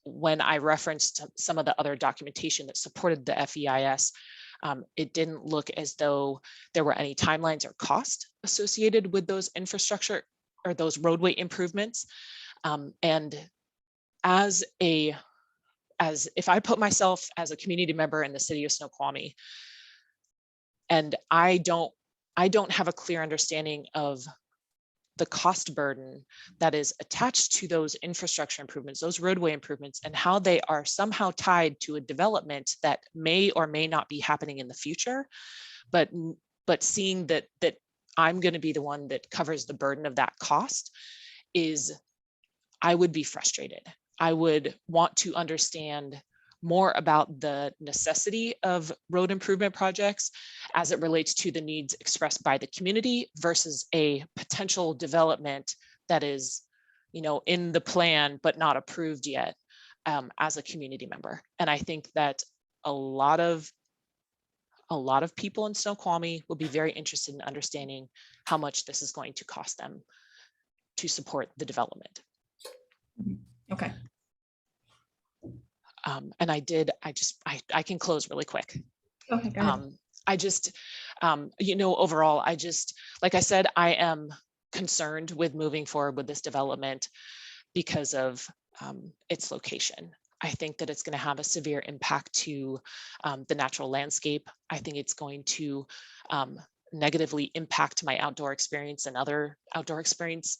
when I referenced some of the other documentation that supported the FEIS, it didn't look as though there were any timelines or cost associated with those infrastructure or those roadway improvements. And as if I put myself as a community member in the city of Snoqualmie, and I don't have a clear understanding of the cost burden that is attached to those infrastructure improvements, those roadway improvements, and how they are somehow tied to a development that may or may not be happening in the future, but seeing that I'm going to be the one that covers the burden of that cost, I would be frustrated. I would want to understand more about the necessity of road improvement projects as it relates to the needs expressed by the community versus a potential development that is, in the plan but not approved yet, as a community member. And I think that a lot of people in Snoqualmie will be very interested in understanding how much this is going to cost them to support the development. Okay. And I can close really quick. Okay, go ahead. Overall, like I said, I am concerned with moving forward with this development because of its location. I think that it's going to have a severe impact to the natural landscape. I think it's going to negatively impact my outdoor experience and other outdoor experience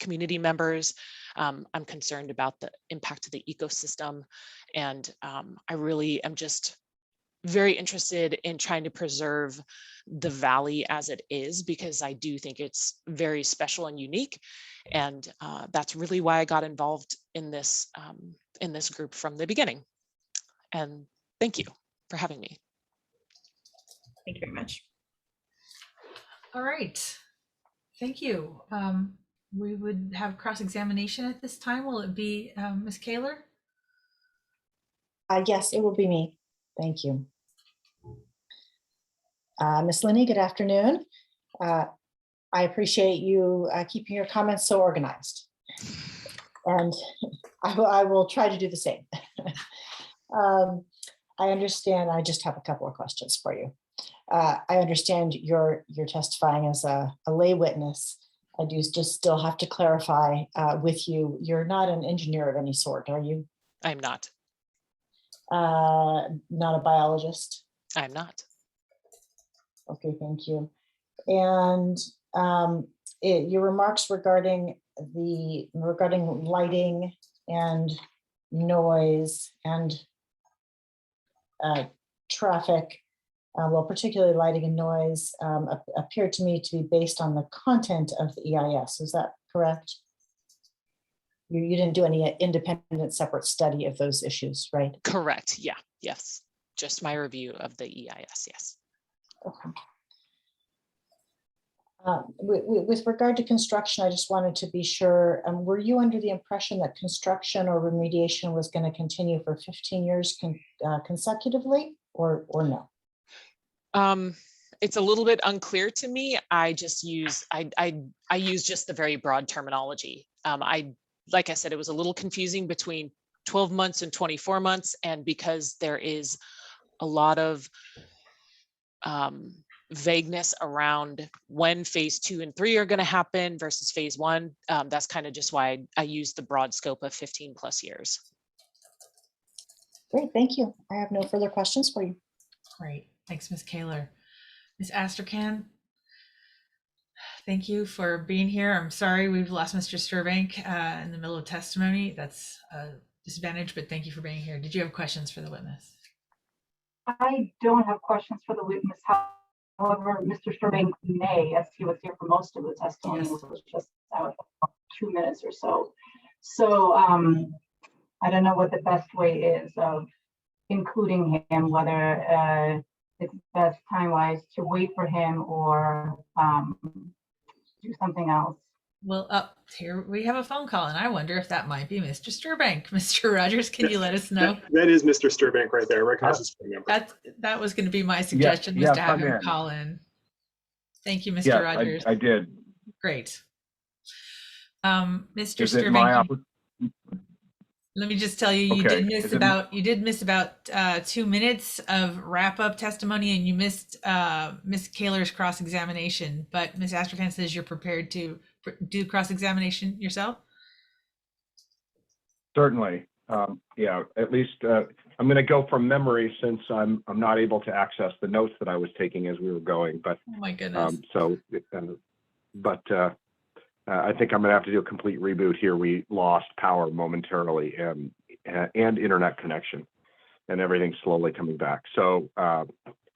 community members. I'm concerned about the impact to the ecosystem. And I really am just very interested in trying to preserve the valley as it is, because I do think it's very special and unique. And that's really why I got involved in this group from the beginning. And thank you for having me. Thank you very much. All right. Thank you. We would have cross-examination at this time. Will it be Ms. Kaler? Yes, it will be me. Thank you. Ms. Linney, good afternoon. I appreciate you keeping your comments so organized. And I will try to do the same. I understand, I just have a couple of questions for you. I understand you're testifying as a lay witness. I do just still have to clarify with you, you're not an engineer of any sort, are you? I'm not. Not a biologist? I'm not. Okay, thank you. And your remarks regarding lighting and noise and traffic, well, particularly lighting and noise, appeared to me to be based on the content of the EIS. Is that correct? You didn't do any independent separate study of those issues, right? Correct. Yeah. Yes. Just my review of the EIS. Yes. Okay. With regard to construction, I just wanted to be sure, were you under the impression that construction or remediation was going to continue for 15 years consecutively or no? It's a little bit unclear to me. I use just the very broad terminology. Like I said, it was a little confusing between 12 months and 24 months. And because there is a lot of vagueness around when phase 2 and 3 are going to happen versus phase 1, that's kind of just why I use the broad scope of 15 plus years. Great, thank you. I have no further questions for you. Great, thanks, Ms. Kaler. Ms. Astrachan, thank you for being here. I'm sorry we've lost Mr. Sturbank in the middle of testimony. That's a disadvantage, but thank you for being here. Did you have questions for the witness? I don't have questions for the witness. However, Mr. Sturbank may, as he was here for most of the testimony, yes. Was just 2 minutes or so. So I don't know what the best way is of including him, whether it's best time-wise to wait for him or do something else. Well, here we have a phone call, and I wonder if that might be Mr. Sturbank. Mr. Rogers, can you let us know? That is Mr. Sturbank right there. Recognize his phone number. That was going to be my suggestion, was to have him call in. Thank you, Mr. Rogers. I did. Great. Mr. Sturbank. Let me just tell you, you Okay, did miss is it- about 2 minutes of wrap up testimony, and you missed Ms. Kaler's cross examination. But Ms. Astrachan says you're prepared to do cross examination yourself. Certainly. Yeah, at least I'm going to go from memory since I'm not able to access the notes that I was taking as we were going. But Oh my goodness. I think I'm going to have to do a complete reboot here. We lost power momentarily and internet connection, and everything's slowly coming back. So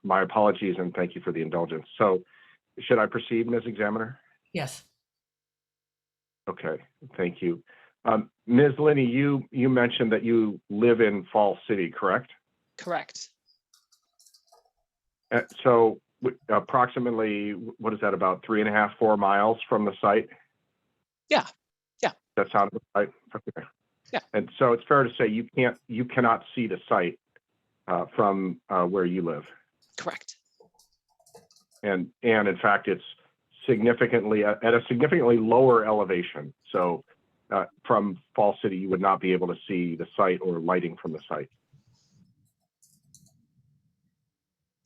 my apologies and thank you for the indulgence. So should I proceed, Ms. Examiner? Yes. Okay, thank you. Ms. Linney, you mentioned that you live in Fall City, correct? Correct. So approximately, what is that, about 3.5, 4 miles from the site? Yeah. That sounds right. Okay. Yeah. And so it's fair to say you cannot see the site from where you live. Correct. And in fact, it's significantly at a significantly lower elevation. So from Fall City, you would not be able to see the site or lighting from the site.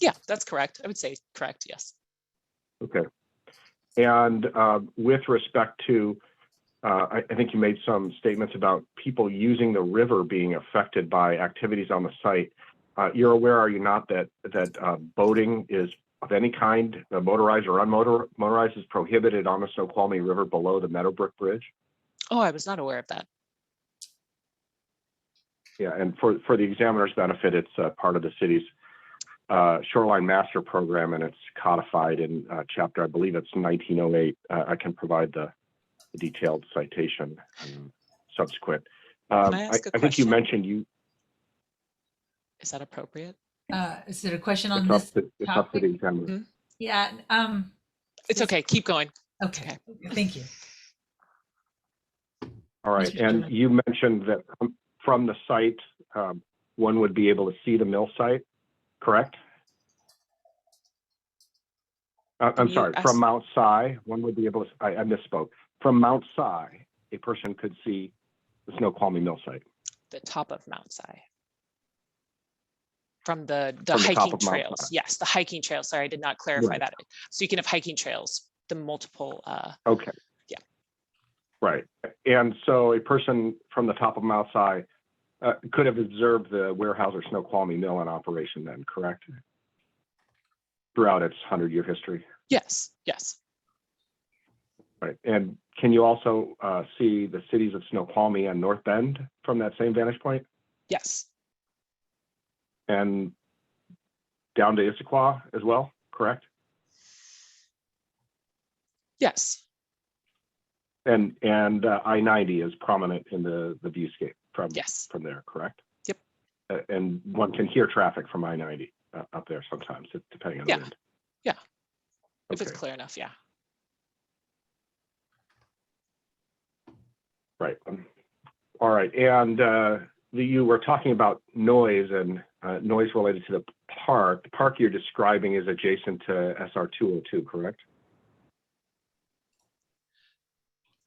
Yeah, that's correct. I would say correct. Yes. Okay. And with respect to, I think you made some statements about people using the river being affected by activities on the site. You're aware, are you not, that boating is of any kind, motorized or unmotorized, is prohibited on the Snoqualmie River below the Meadowbrook Bridge? Oh, I was not aware of that. Yeah, and for the examiner's benefit, it's part of the city's Shoreline Master Program, and it's codified in chapter, I believe it's 1908. I can provide the detailed citation subsequent. Can I ask a I think you question? mentioned Is that appropriate? Is there a question on it's this up to the topic? examiner. Mhm. Yeah. It's okay. Keep going. Okay. Thank you. All right, Mr. and Sherman. you mentioned that from the site, one would be able to see the mill site, correct? I'm you sorry, ask- from Mount Si, one would be able to, I misspoke. From Mount Si, a person could see the Snoqualmie mill site. The top of Mount Si. From the From the top hiking of Mount trails. Si. Yes, the hiking trails. Sorry, I did not clarify Right. that. So you can have hiking trails, the multiple. Okay. Yeah. Right. And so a person from the top of Mount Si could have observed the Weyerhaeuser Snoqualmie mill in operation then, correct? Throughout its 100-year history. Yes. Yes. Right. And can you also see the cities of Snoqualmie and North Bend from that same vantage point? Yes. And down to Issaquah as well, correct? Yes. And I-90 is prominent in the viewscape from Yes. from there, correct? Yep. And one can hear traffic from I-90 up there sometimes, depending on the Yeah. wind. Yeah. If Okay. it's clear enough, yeah. Right. All right. And you were talking about noise and noise related to the park. The park you're describing is adjacent to SR 202, correct?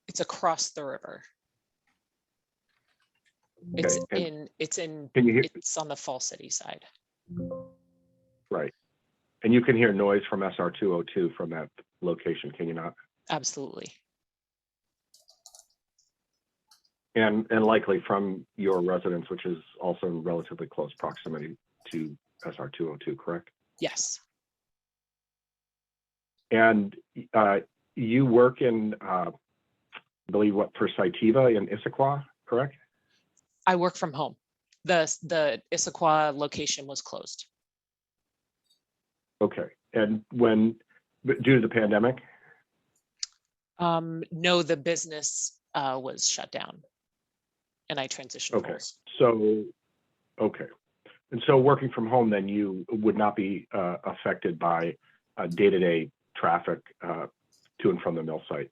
It's across the river. Okay. It's Can you hear? it's on the Fall City side. Right. And you can hear noise from SR 202 from that location, can you not? Absolutely. And likely from your residence, which is also in relatively close proximity to SR 202, correct? Yes. And you work in, I believe, for Cytiva in Issaquah, correct? I work from home. The Issaquah location was closed. Okay. And due to the pandemic? No, the business was shut down and I transitioned Okay. roles. So, okay. And so working from home, then you would not be affected by day-to-day traffic to and from the mill site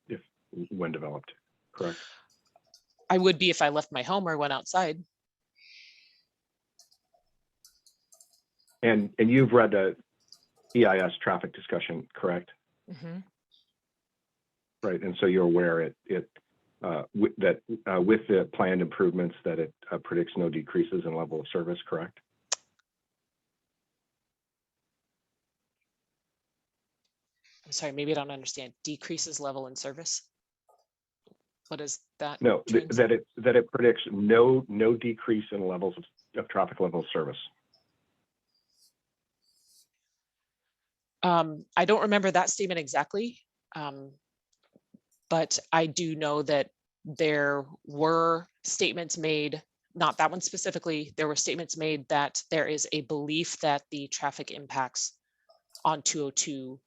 when developed, correct? I would be if I left my home or went outside. And you've read the EIS traffic discussion, correct? Mhm. Right. And so you're aware it with the planned improvements that it predicts no decreases in level of service, correct? I'm sorry, maybe I don't understand. Decreases level in service? What is that? No, that it predicts no decrease in levels of traffic level of service. I don't remember that statement exactly, but I do know that there were statements made, not that one specifically, there were statements made that there is a belief that the traffic impacts on 202,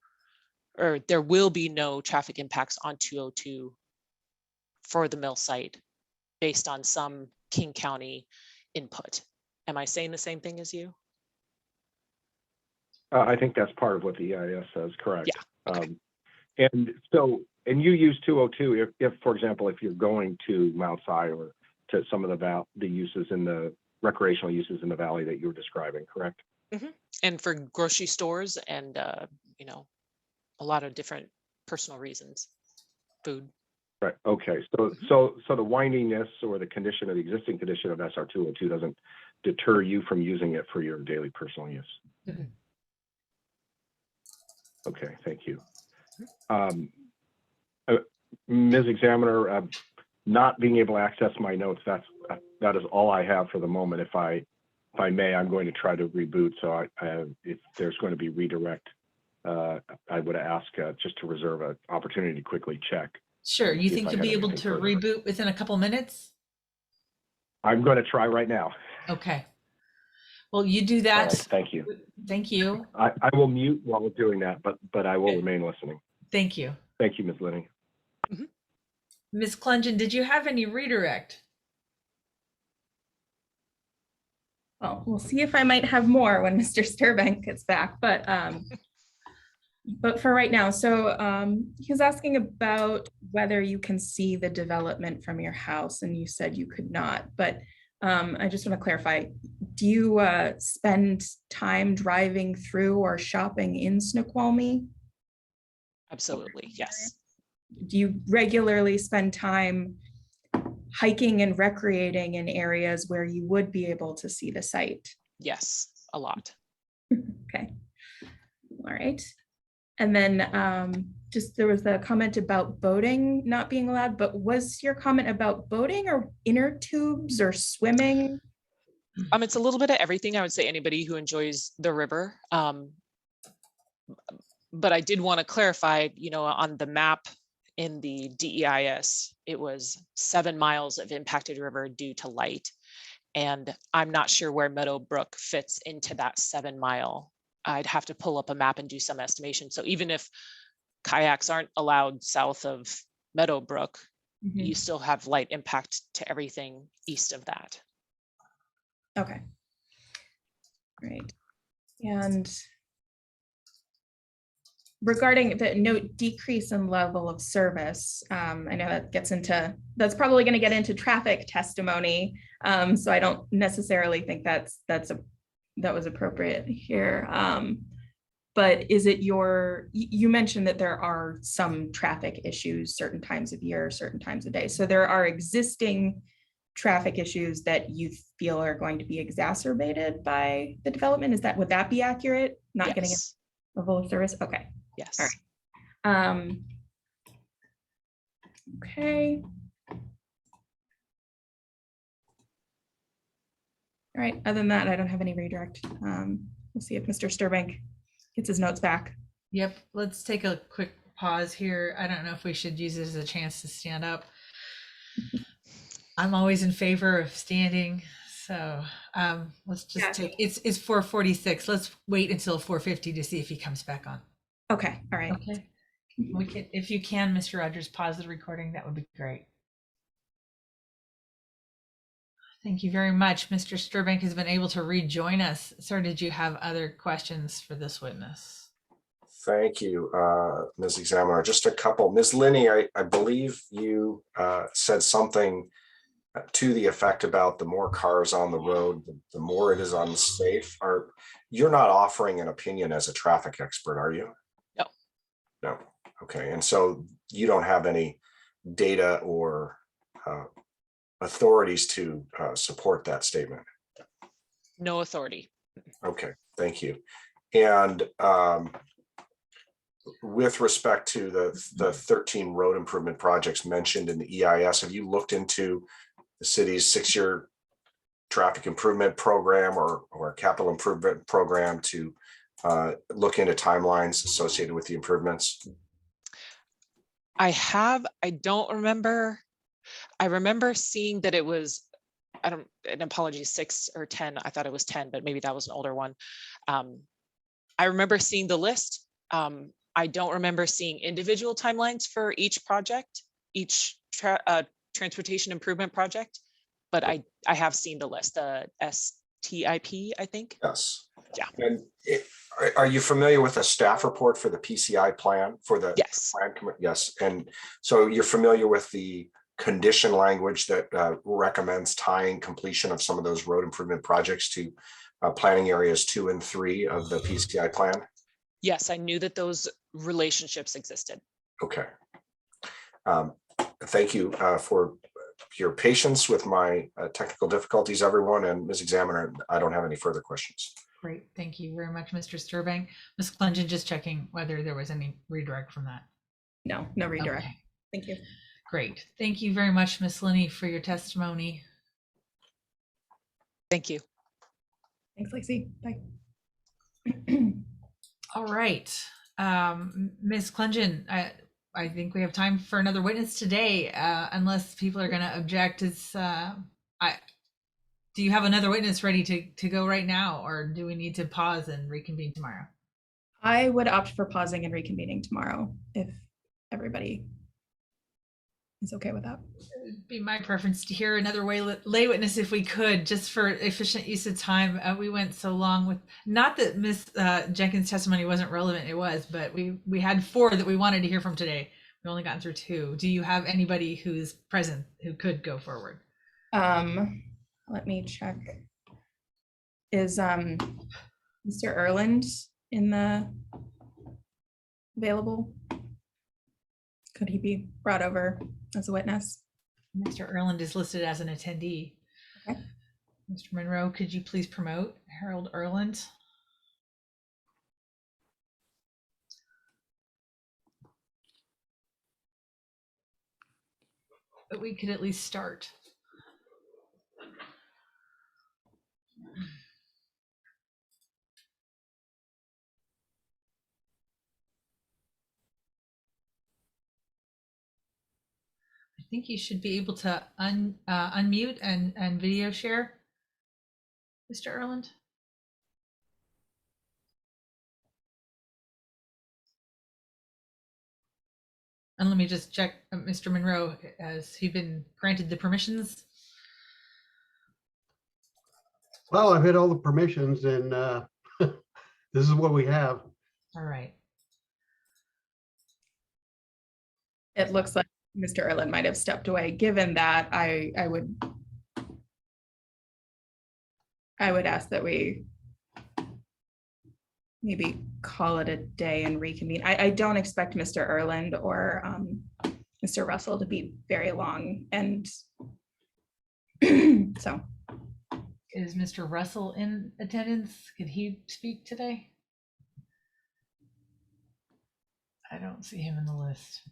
or there will be no traffic impacts on 202 for the mill site based on some King County input. Am I saying the same thing as you? I think that's part of what the EIS says, correct? Yeah. Okay. And you use 202 if, for example, if you're going to Mount Si or to some of the uses in the recreational uses in the valley that you were describing, correct? Mm-hmm. And for grocery stores and you know, a lot of different personal reasons, food. Right. Okay. So the windiness or the condition of the existing condition of SR 202 doesn't deter you from using it for your daily personal use. Mm-hmm. Okay. Thank you. Ms. Examiner, not being able to access my notes, that is all I have for the moment. If I may, I'm going to try to reboot. So if there's going to be redirect, I would ask just to reserve an opportunity to quickly check. Sure. You think you'll be able to reboot within a couple minutes? I'm going to try right now. Okay. Well, you do that. Right, thank you. Thank you. I will mute while we're doing that, but I will remain listening. Thank you. Thank you, Ms. Linning. Mm-hmm. Ms. Klungen, did you have any redirect? Well, we'll see if I might have more when Mr. Sturbank gets back, but for right now, so he was asking about whether you can see the development from your house, and you said you could not, but I just want to clarify, do you spend time driving through or shopping in Snoqualmie? Absolutely, yes. Do you regularly spend time hiking and recreating in areas where you would be able to see the site? Yes, a lot. Okay. All right. And then just there was a comment about boating not being allowed, but was your comment about boating or inner tubes or swimming? It's a little bit of everything. I would say anybody who enjoys the river. But I did want to clarify, you know, on the map in the DEIS, it was 7 miles of impacted river due to light. And I'm not sure where Meadowbrook fits into that 7 mile. I'd have to pull up a map and do some estimation. So even if kayaks aren't allowed south of Meadowbrook, you still have light impact to everything east of that. Okay. Great. And regarding the no decrease in level of service, I know that gets into, that's probably going to get into traffic testimony. So I don't necessarily think that was appropriate here. But is it you mentioned that there are some traffic issues certain times of year, certain times of day. So there are existing traffic issues that you feel are going to be exacerbated by the development. Would that be accurate? Not Yes. getting a level of service? Okay. Yes. All right. Okay. All right. Other than that, I don't have any redirect. We'll see if Mr. Sturbank gets his notes back. Yep. Let's take a quick pause here. I don't know if we should use this as a chance to stand up. I'm always in favor of standing. So let's just take, it's 4:46. Let's wait until 4:50 to see if he comes back on. Okay. All right. Okay. We can, if you can, Mr. Rogers, pause the recording. That would be great. Thank you very much. Mr. Sturbank has been able to rejoin us. Sir, did you have other questions for this witness? Thank you, Ms. Examiner. Just a couple. Ms. Linney, I believe you said something to the effect about the more cars on the road, the more it is unsafe. You're not offering an opinion as a traffic expert, are you? No. No. Okay. And so you don't have any data or authorities to support that statement? No authority. Okay, thank you. And with respect to the 13 road improvement projects mentioned in the EIS, have you looked into the city's 6-year traffic improvement program or capital improvement program to look into timelines associated with the improvements? I don't remember. I remember seeing that it was, an apology, 6 or 10. I thought it was 10, but maybe that was an older one. I remember seeing the list. I don't remember seeing individual timelines for each project, each transportation improvement project, but I have seen the list, the STIP, I think. Yes. Yeah. And are you familiar with a staff report for the PCI plan for the Yes. plan? Yes. And so you're familiar with the condition language that recommends tying completion of some of those road improvement projects to planning areas 2 and 3 of the PCI plan? Yes, I knew that those relationships existed. Okay. Thank you for your patience with my technical difficulties, everyone. And Ms. Examiner, I don't have any further questions. Great. Thank you very much, Mr. Sturbank. Ms. Clengen, just checking whether there was any redirect from that. No redirect. Okay. Thank you. Great. Thank you very much, Ms. Linney, for your testimony. Thank you. Thanks, Lacey. Bye. All right. Ms. Clengen, I think we have time for another witness today, unless people are going to object. Do you have another witness ready to go right now, or do we need to pause and reconvene tomorrow? I would opt for pausing and reconvening tomorrow if everybody is okay with that. It'd be my preference to hear another lay witness if we could, just for efficient use of time. We went so long with, not that Ms. Jenkins' testimony wasn't relevant, it was, but we had 4 that we wanted to hear from today. We've only gotten through 2. Do you have anybody who's present who could go forward? Let me check. Is Mr. Erland available? Could he be brought over as a witness? Mr. Erland is listed as an attendee. Okay. Mr. Monroe, could you please promote Harold Erland? But we could at least start. I think you should be able to unmute and video share, Mr. Erland. And let me just check, Mr. Monroe, has he been granted the permissions? Well, I've hit all the permissions and this is what we have. All right. It looks like Mr. Erland might have stepped away. Given that, I would ask that we maybe call it a day and reconvene. I don't expect Mr. Erland or Mr. Russell to be very long, and so. Is Mr. Russell in attendance? Could he speak today? I don't see him in the list.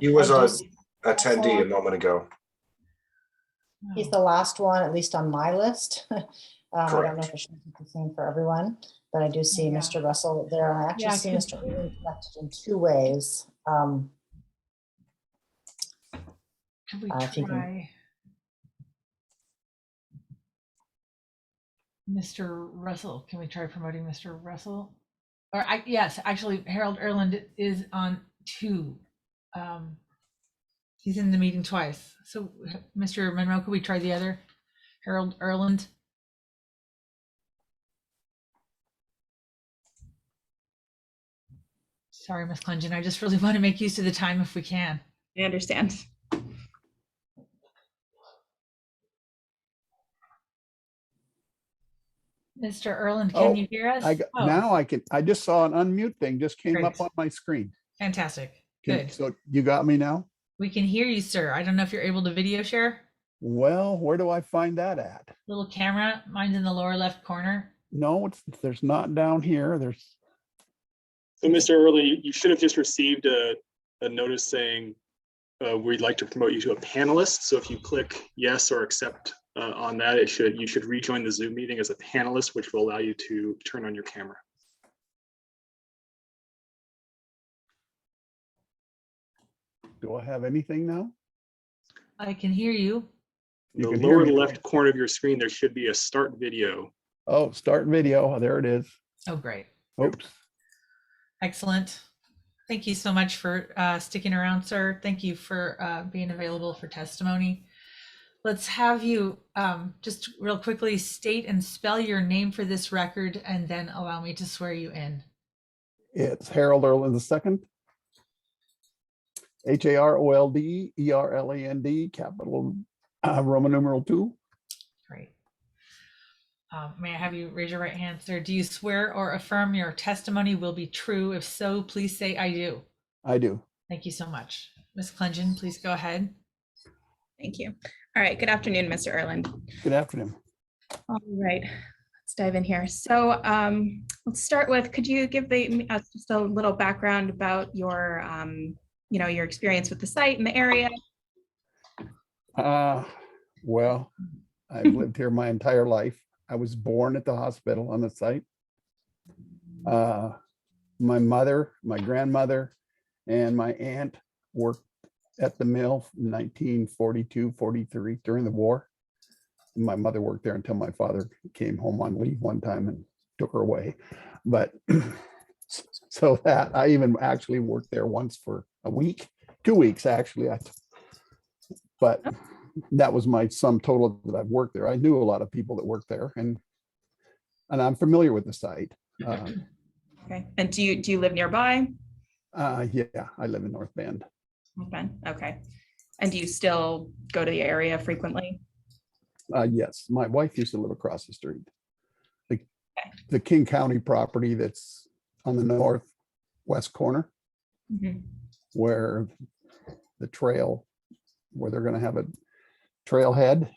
He was I an do see attendee a moment ago. He's the last one, at least on my list. I don't know Correct. if it's the same for everyone, but I do see Yeah. Mr. Russell there. I actually Yeah, see could- Mr. Ewing connected in 2 ways. Could we if you can- try Mr. Russell? Can we try promoting Mr. Russell? Or yes, actually, Harold Erland is on 2. He's in the meeting twice. So, Mr. Monroe, could we try the other? Harold Erland? Sorry, Ms. Clengen, I just really want to make use of the time if we can. I understand. Mr. Erland, Oh, can you hear us? Oh, Now I can, I just saw an unmute thing just came Great. up on my screen. fantastic. Can- Good. So you got me now? We can hear you, sir. I don't know if you're able to video share. Well, where do I find that at? Little camera, mine's in the lower left corner. No, there's not down here. There's, So Mr. Early, you should have just received a notice saying we'd like to promote you to a panelist. So if you click yes or accept on that, you should rejoin the Zoom meeting as a panelist, which will allow you to turn on your camera. do I have anything now? I can hear you. You In the can hear lower me. left corner of your screen, there should be a start video. Oh, start video. There it is. Oh, great. Oops. Excellent. Thank you so much for sticking around, sir. Thank you for being available for testimony. Let's have you just real quickly state and spell your name for this record and then allow me to swear you in. It's Harold Erland II. HAROLD, capital Roman numeral 2. Great. May I have you raise your right hand, sir? Do you swear or affirm your testimony will be true? If so, please say I do. I do. Thank you so much. Ms. Clengen, please go ahead. Thank you. All right. Good afternoon, Mr. Erland. Good afternoon. All right. Let's dive in here. So let's start with, could you give just a little background about your, your experience with the site and the area? Well, I've lived here my entire life. I was born at the hospital on the site. My mother, my grandmother, and my aunt worked at the mill in 1942, 43 during the war. My mother worked there until my father came home on leave one time and took her away. But so that I even actually worked there once for a week, 2 weeks actually. But that was my sum total that I've worked there. I knew a lot of people that worked there, and I'm familiar with the site. Okay. And do you live nearby? Yeah, I live in North Bend. North Bend. Okay. And do you still go to the area frequently? Yes, my wife used to live across the street. The King County property that's on the northwest corner, where the trail, where they're going to have a trailhead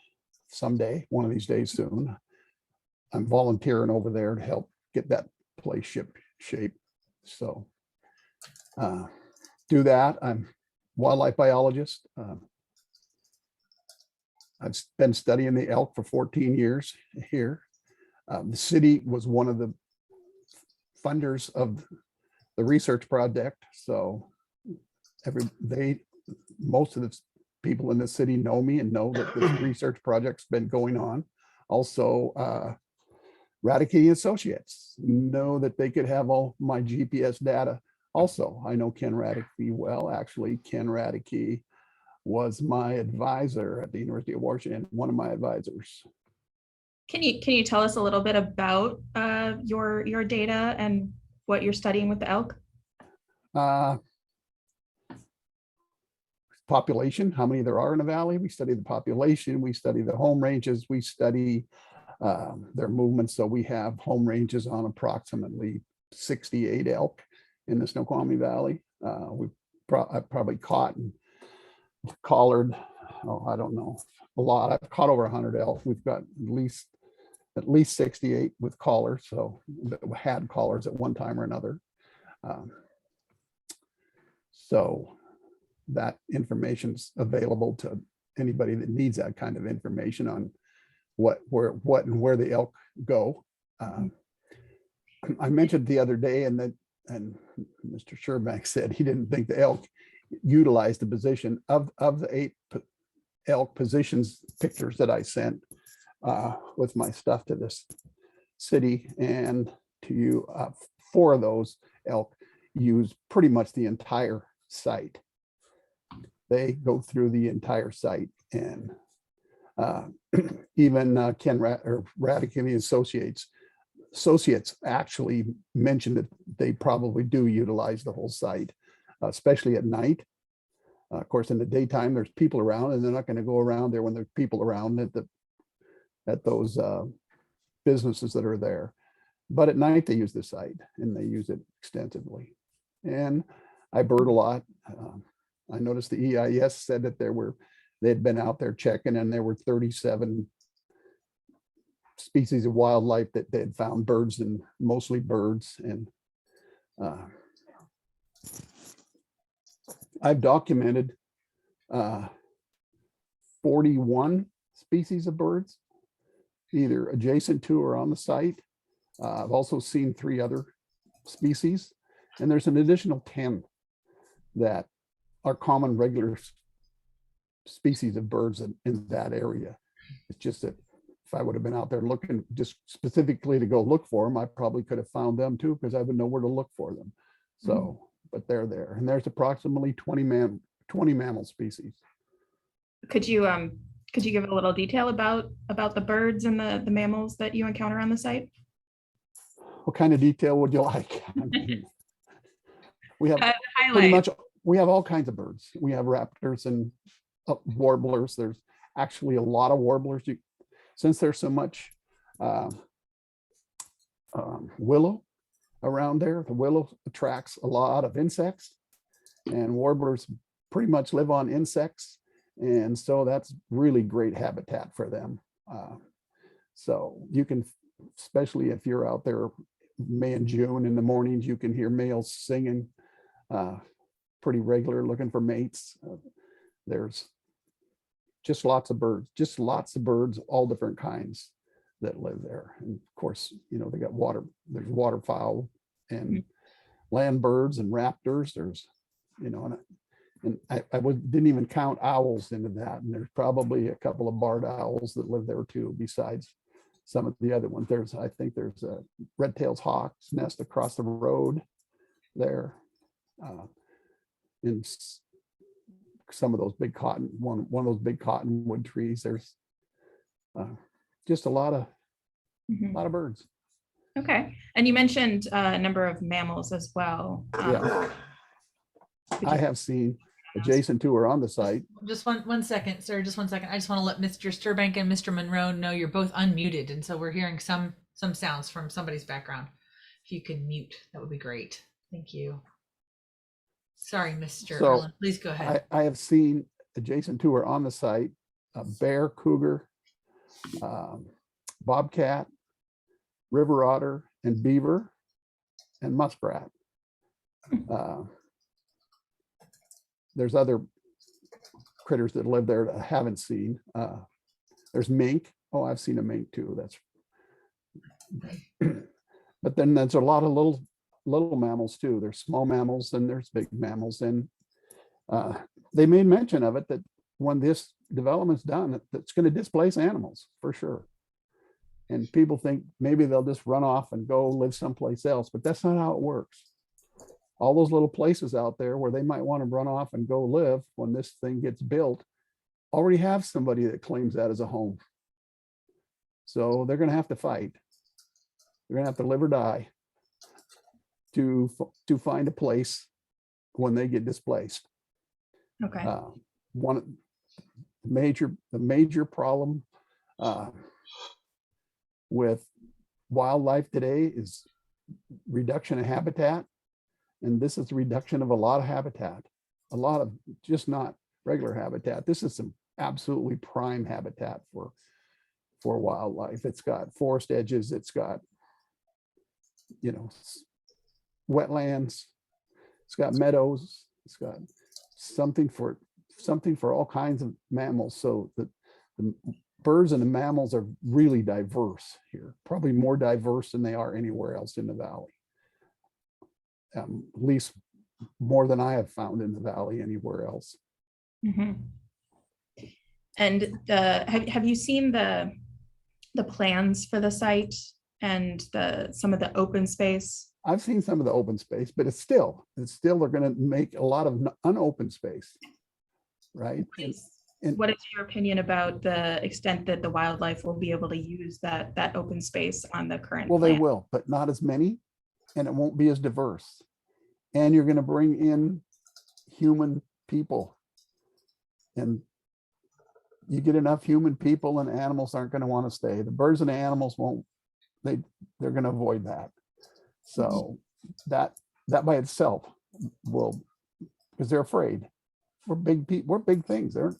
someday, one of these days soon. I'm volunteering over there to help get that place shape. So do that. I'm wildlife biologist. I've been studying the elk for 14 years here. The city was one of the funders of the research project. So most of the people in the city know me and know that this research project's been going on. Also, Radke Associates know that they could have all my GPS data. Also, I know Ken Radke well. Actually, Ken Radke was my advisor at the University of Washington, one of my advisors. Can you tell us a little bit about your data and what you're studying with the elk? Population, how many there are in the valley. We study the population, we study the home ranges, we study their movements. So we have home ranges on approximately 68 elk in the Snoqualmie Valley. I've probably caught and collared, I don't know, a lot. I've caught over 100 elk. We've got at least 68 with collars, so had collars at one time or another. So that information's available to anybody that needs that kind of what and where the elk go. I mentioned the other day, and Mr. Sherbank said he didn't think the elk utilized the position of the 8 elk positions pictures that I sent with my stuff to this city and to you. 4 of those elk use pretty much the entire site. They go through the entire site, and even Ken Radke and the associates actually mentioned that they probably do utilize the whole site, especially at night. Of course, in the daytime, there's people around, and they're not going to go around there when there's people around at those businesses that are there. But at night, they use the site, and they use it extensively. And I bird a lot. I noticed the EIS said that they'd been out there checking and there were 37 species of wildlife that they had found, birds and mostly birds. And I've documented 41 species of birds, either adjacent to or on the site. I've also seen 3 other species, and there's an additional 10 that are common regular species of birds in that area. It's just that if I would have been out there looking just specifically to go look for them, I probably could have found them too, because I would know where to look for them. So, but they're there, and there's approximately 20 mammal species. Could you give a little detail about the birds and the mammals that you encounter on the site? What kind of detail would you like? We have pretty Highlight. much, we have all kinds of birds. We have raptors and warblers. There's actually a lot of warblers. Since there's so much willow around there, the willow attracts a lot of insects, and warblers pretty much live on insects. And so that's really great habitat for them. So you can, especially if you're out there May and June in the mornings, you can hear males singing pretty regular, looking for mates. There's just lots of birds, all different kinds that live there. And of course, you know, they got there's waterfowl and land birds and raptors. There's, you know, and I didn't even count owls into that. And there's probably a couple of barred owls that live there too, besides some of the other ones. I think there's a red-tailed hawk's nest across the road there. In some of those big one of those big cottonwood trees, there's just a lot of birds. Okay, and you mentioned a number of mammals as well. Yeah, I have seen adjacent to or on the site. Just one second, sir. Just 1 second. I just want to let Mr. Sturbank and Mr. Monroe know you're both unmuted, and so we're hearing some sounds from somebody's background. If you could mute, that would be great. Thank you. Sorry, Mr. So, Erlin, please go ahead. I have seen adjacent to or on the site a bear, cougar, bobcat, river otter, and beaver, and muskrat. There's other critters that live there that I haven't seen. There's mink. Oh, I've seen a mink too. But then there's a lot of little mammals too. There's small mammals and there's big mammals. And they made mention of it that when this development's done, it's going to displace animals for sure. And people think maybe they'll just run off and go live someplace else, but that's not how it works. All those little places out there where they might want to run off and go live when this thing gets built already have somebody that claims that as a home. So they're going to have to fight. They're going to have to live or die to find a place when they get displaced. Okay. One the major problem with wildlife today is reduction of habitat. And this is a reduction of a lot of habitat, a lot of just not regular habitat. This is some absolutely prime habitat for wildlife. It's got forest edges, it's got, you know, wetlands, it's got meadows, it's got something for all kinds of mammals. So the birds and the mammals are really diverse here, probably more diverse than they are anywhere else in the valley. At least more than I have found in the valley anywhere else. And have you seen the plans for the site and some of the open space? I've seen some of the open space, but it's still they're going to make a lot of unopened space, right? What is your opinion about the extent that the wildlife will be able to use that open space on the current Well, plan? they will, but not as many, and it won't be as diverse. And you're going to bring in human people, and you get enough human people and animals aren't going to want to stay. The birds and the animals won't, they're going to avoid that. So that by itself will, because they're afraid. we're big people, we're big things. They're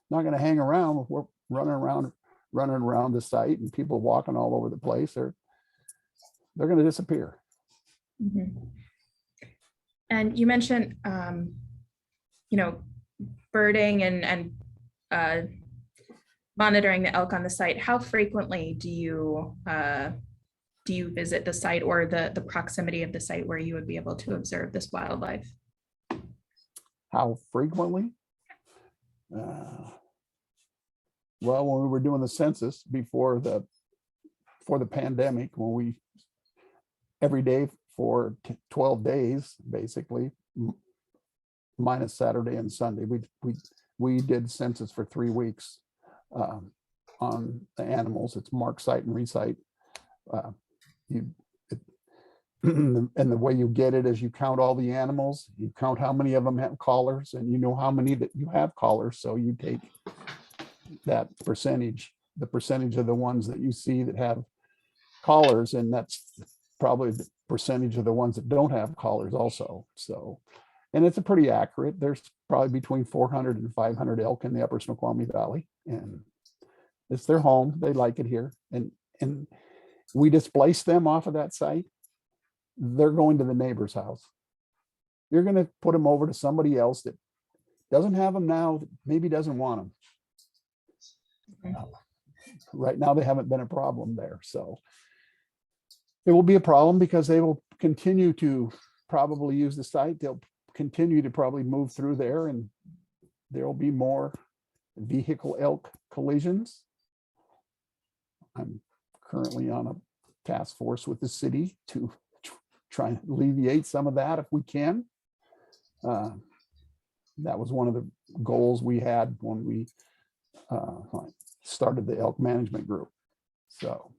not going to hang around. We're running around the site and people walking all over the place. They're going to disappear. Mhm. And you mentioned, birding and monitoring the elk on the site. How frequently do you visit the site or the proximity of the site where you would be able to observe this wildlife? How frequently? Well, when we were doing the census before the pandemic, when we every day for 12 days, basically, minus Saturday and Sunday, we did census for 3 weeks on the animals. It's mark, site, and recite. And the way you get it is you count all the animals, you count how many of them have collars, and you know how many that you have collars. So you take that percentage, the percentage of the ones that you see that have collars, and that's probably the percentage of the ones that don't have collars also. So, and it's a pretty accurate. There's probably between 400 and 500 elk in the upper Snoqualmie Valley, and it's their home. They like it here. And we displace them off of that site. They're going to the neighbor's house. You're going to put them over to somebody else that doesn't have them now, maybe doesn't want them. Right now, they haven't been a problem there. So it will be a problem because they will continue to probably use the site. They'll continue to probably move through there, and there will be more vehicle elk collisions. I'm currently on a task force with the city to try and alleviate some of that if we can. That was one of the goals we had when we started the elk management group. So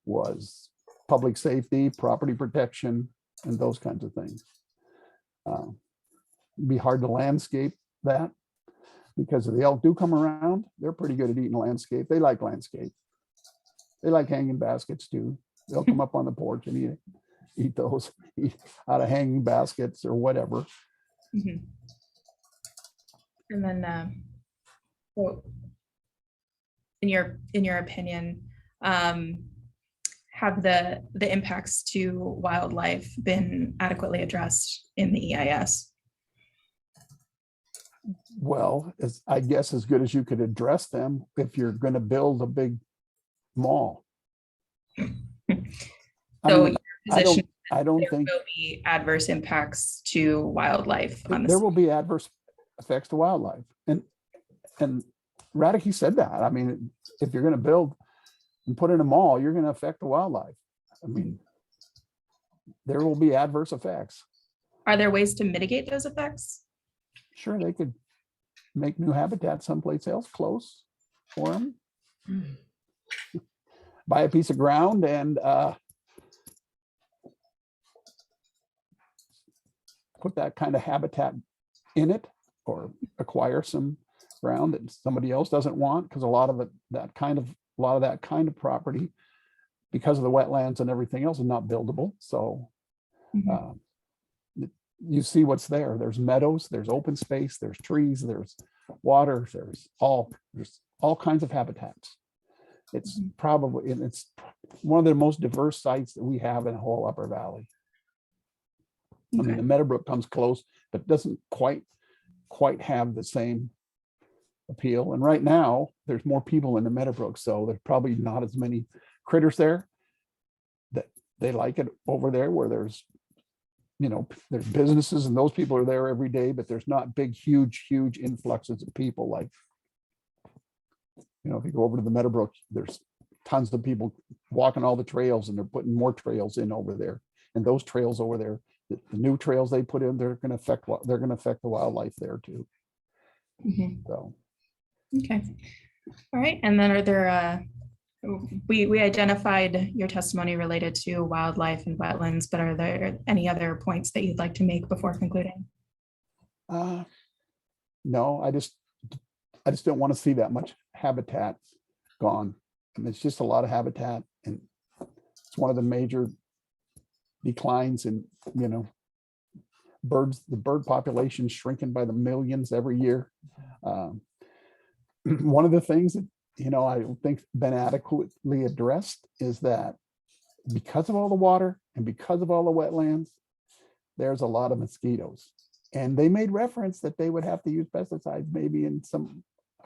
was public safety, property protection, and those kinds of things. It'd be hard to landscape that because if the elk do come around, they're pretty good at eating landscape. They like landscape. They like hanging baskets too. They'll come up on the porch and eat those out of hanging baskets or whatever. Mhm. And then, so in your opinion, have the impacts to wildlife been adequately addressed in the EIS? Well, I guess as good as you could address them if you're going to build a big mall. So I mean, your position, I don't there think will be adverse impacts to wildlife on there the will be adverse effects to wildlife. And Radke said that. I mean, if you're going to build and put in a mall, you're going to affect the wildlife. I mean, there will be adverse effects. Are there ways to mitigate those effects? Sure, they could make new habitat someplace else close for them. Buy a piece of ground and put that kind of habitat in it, or acquire some ground that somebody else doesn't want, because a lot of that kind of property, because of the wetlands and everything else, is not buildable. So you see what's there. There's meadows, there's open space, there's trees, there's water, there's all kinds of habitats. It's probably, and it's one of the most diverse sites that we have in the whole Upper Valley. I mean, the Meadowbrook comes close, but doesn't quite have the same appeal. And right now, there's more people in the Meadowbrook, so there's probably not as many critters there. That they like it over there, where there's businesses and those people are there every day, but there's not big, huge influxes of people. Like, if you go over to the Meadowbrook, there's tons of people walking all the trails, and they're putting more trails in over there. And those trails over there, the new trails they put in, they're going to affect the wildlife there too. So, okay, all right. And then are there we identified your testimony related to wildlife and wetlands, but are there any other points that you'd like to make before concluding? no, I just don't want to see that much habitat gone. And it's just a lot of habitat, and it's one of the major declines in the bird population shrinking by the millions every year. One of the things that, I don't think been adequately addressed is that because of all the water and because of all the wetlands, there's a lot of mosquitoes. And they made reference that they would have to use pesticides, maybe in some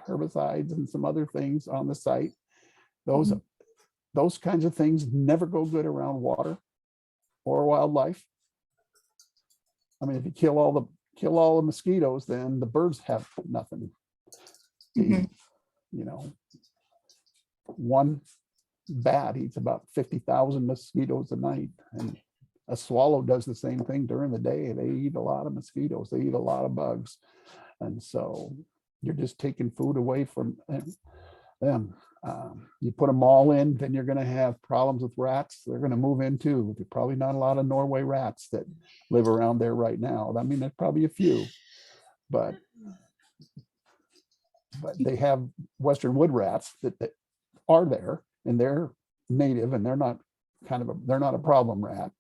herbicides and some other things on the site. Those kinds of things never go good around water or wildlife. I mean, if you kill all the mosquitoes, then the birds have nothing to eat. One bat eats about 50,000 mosquitoes a night, and a swallow does the same thing during the day. They eat a lot of mosquitoes. They eat a lot of bugs, and so you're just taking food away from them. You put them all in, then you're going to have problems with rats. They're going to move in too. There's probably not a lot of Norway rats that live around there right now. I mean, there's probably a few, but they have Western wood rats that are there, and they're native, and they're not a problem rat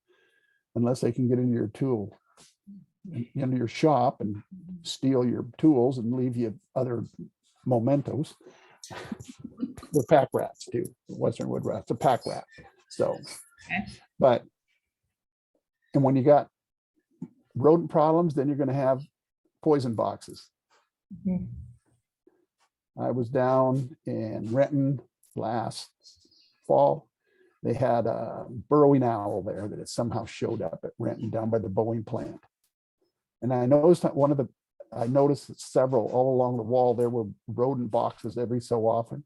unless they can get into your shop and steal your tools and leave you other mementos. They're pack rats too. Western wood rats, a pack rat. So, and when you got rodent problems, then you're going to have poison boxes. I was down in Renton last fall. They had a burrowing owl there that had somehow showed up at Renton down by the Boeing plant. And I noticed several all along the wall. There were rodent boxes every so often.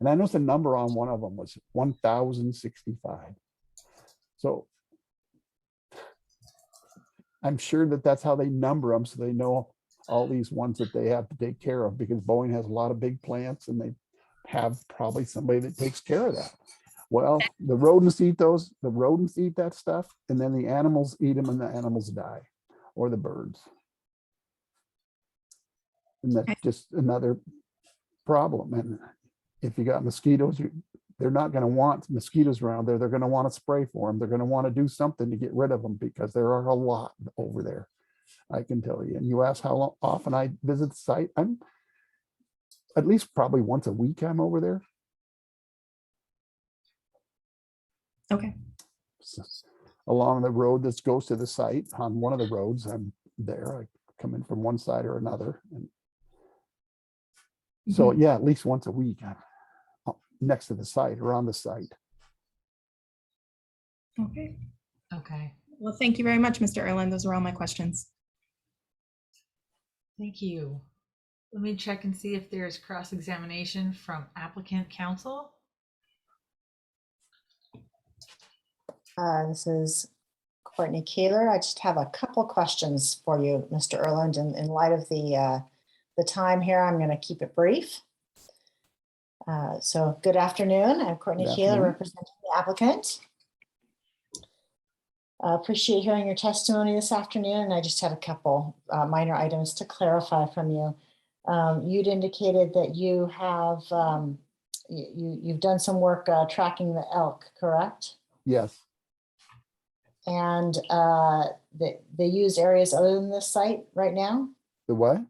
And I noticed the number on one of them was 1,065. So I'm sure that's how they number them, so they know all these ones that they have to take care of, because Boeing has a lot of big plants and they have probably somebody that takes care of that. Well, the rodents eat that stuff, and then the animals eat them and the animals die, or the birds. And that's just another problem. And if you got mosquitoes, they're not going to want mosquitoes around there. They're going to want to spray for them. They're going to want to do something to get rid of them, because there are a lot over there, I can tell you. And you ask how often I visit the site. I'm at least probably once a week I'm over there. Okay. So, along the road that goes to the site, on one of the roads, I'm there. I come in from one side or another. And so, yeah, at least once a week I'm next to the site or on the site. Okay. Okay. Well, thank you very much, Mr. Erland. Those were all my questions. Thank you. Let me check and see if there's cross-examination from applicant counsel. This is Courtney Kaler. I just have a couple questions for you, Mr. Erland. In light of the time here, I'm going to keep it brief. So good afternoon. I'm Courtney Kaler, representing the applicant. Appreciate hearing your testimony this afternoon. And I just had a couple minor items to clarify from you. You'd indicated that you have you've done some work tracking the elk, correct? Yes. And they use areas other than this site right now? The what?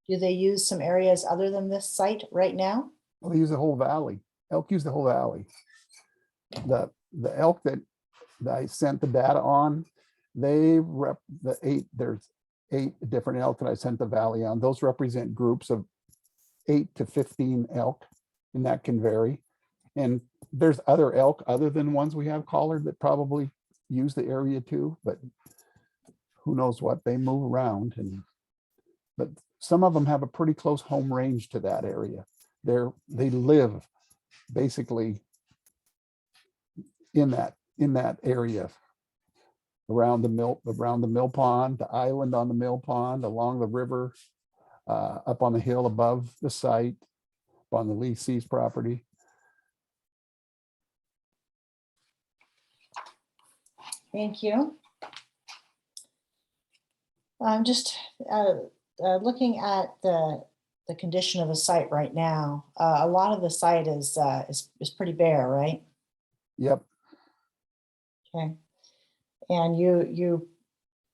Do they use some areas other than this site right now? Well, they use the whole valley. Elk use the whole valley. The elk that I sent the data on, there's 8 different elk that I sent the valley on. Those represent groups of 8 to 15 elk, and that can vary. And there's other elk other than ones we have collared that probably use the area too, but who knows what, they move around. But some of them have a pretty close home range to that area. They live basically in that area around the mill pond, the island on the mill pond, along the river, up on the hill above the site, up on the Lee Seas property. Thank you. I'm just looking at the condition of the site right now. A lot of the site is pretty bare, right? Yep. Okay. And you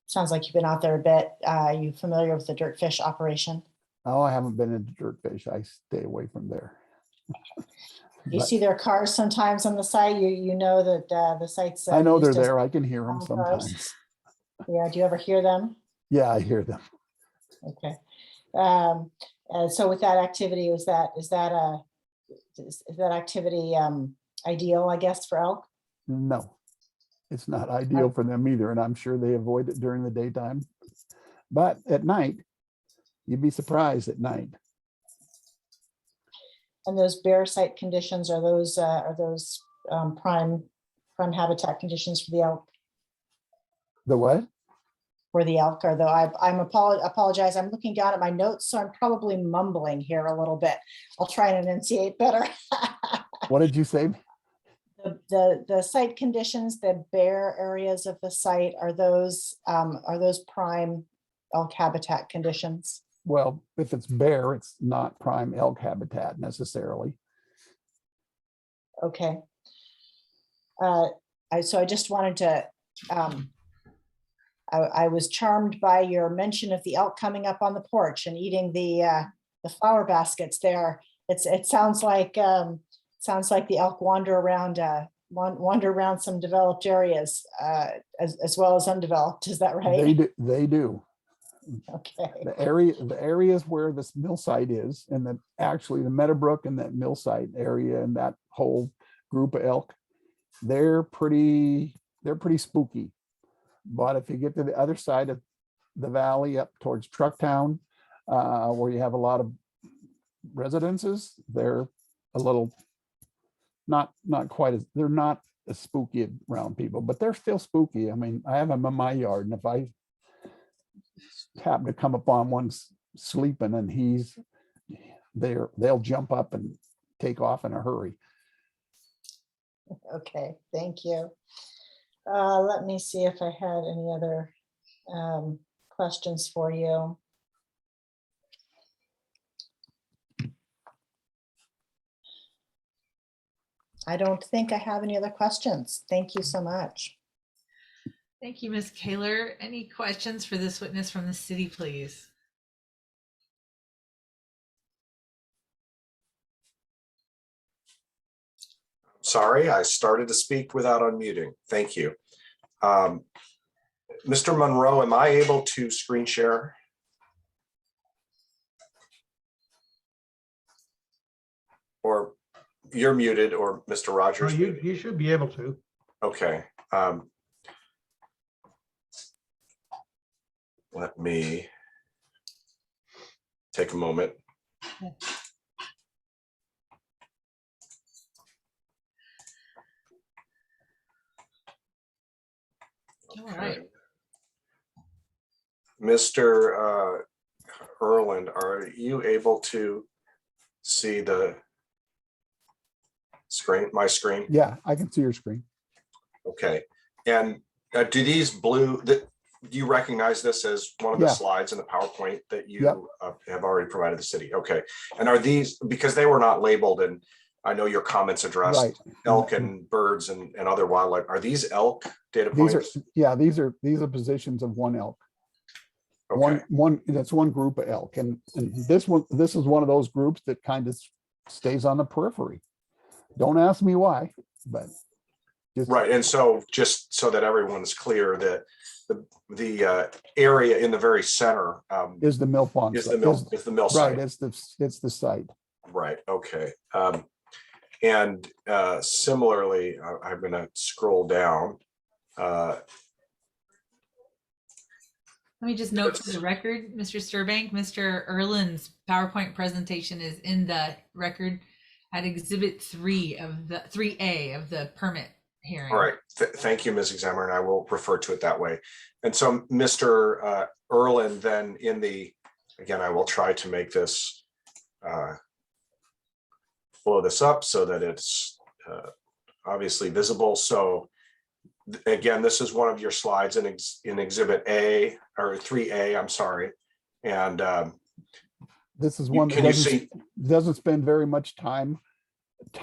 Sounds like you've been out there a bit. Are you familiar with the dirtfish operation? Oh, I haven't been into Dirtfish. I stay away from there. You But see their cars sometimes on the site. You know that the site's. I know they're used as there. I can hear them cars. sometimes. Yeah, do you ever hear them? Yeah, I hear them. Okay. And so with that activity, is that activity ideal, I guess, for elk? No, it's not ideal for them either. And I'm sure they avoid it during the daytime. But at night, you'd be surprised at night. And those bear site conditions, are those prime habitat conditions for the elk? The what? For the elk, or though apologize, I'm looking down at my notes, so I'm probably mumbling here a little bit. I'll try and enunciate better. What did you say? The site conditions, the bare areas of the site, are those prime elk habitat conditions? Well, if it's bare, it's not prime elk habitat necessarily. Okay. So I just wanted to, I was charmed by your mention of the elk coming up on the porch and eating the flower baskets there. It sounds like the elk wander around some developed areas as well as undeveloped. Is that right? They do. Okay. The areas where this mill site is, and then actually the Meadowbrook and that mill site area and that whole group of elk, they're pretty spooky. But if you get to the other side of the valley up towards Trucktown, where you have a lot of residences, they're a little not quite as, they're not as spooky around people, but they're still spooky. I mean, I have them in my yard, and if I happen to come upon one sleeping and they'll jump up and take off in a hurry. Okay, thank you. Let me see if I had any other questions for you. I don't think I have any other questions. Thank you so much. Thank you, Ms. Kaler. Any questions for this witness from the city, please? Sorry, I started to speak without unmuting. Thank you. Mr. Monroe, am I able to screen share? Or you're muted, or Mr. Rogers? You should be able to. Okay. Let me take a moment. All right. Mr. Erland, are you able to see the screen, my screen? Yeah, I can see your screen. Okay. And do these blue, do you recognize this as one of the Yeah. slides in the PowerPoint that you Yep. have already provided the city? Okay. And are these, because they were not labeled, and I know your comments addressed Right. elk and birds and other wildlife, are these elk data These are, points? yeah, these are positions of one elk. Okay. That's one group of elk. And this is one of those groups that kind of stays on the periphery. Don't ask me why, but. Right. And so just so that everyone's clear, that the area in the very center Is the mill pond. is the mill Right, site. it's the site. Right. Okay. And similarly, I'm going to scroll down. Let me just note for the record, Mr. Sturbank, Mr. Erland's PowerPoint presentation is in the record at Exhibit 3A of the permit hearing. All right. Thank you, Ms. Examiner, and I will refer to it that way. And so, Mr. Erland, then again, I will try to make this blow this up so that it's obviously visible. So again, this is one of your slides in Exhibit A, or 3A, I'm sorry. And This is one that doesn't spend very much time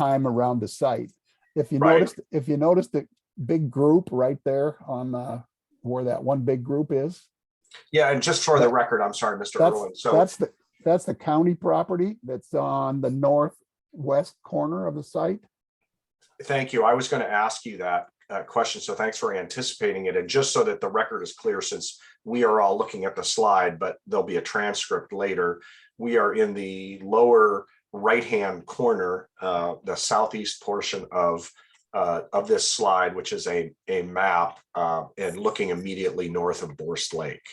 around the site. If you Right. notice the big group right there on where that one big group is. Yeah, and just for the record, I'm sorry, Mr. Irwin. So That's the county property that's on the northwest corner of the site. thank you. I was going to ask you that question, so thanks for anticipating it. And just so that the record is clear, since we are all looking at the slide, but there'll be a transcript later, we are in the lower right-hand corner, the southeast portion of this slide, which is a map and looking immediately north of Borst Lake.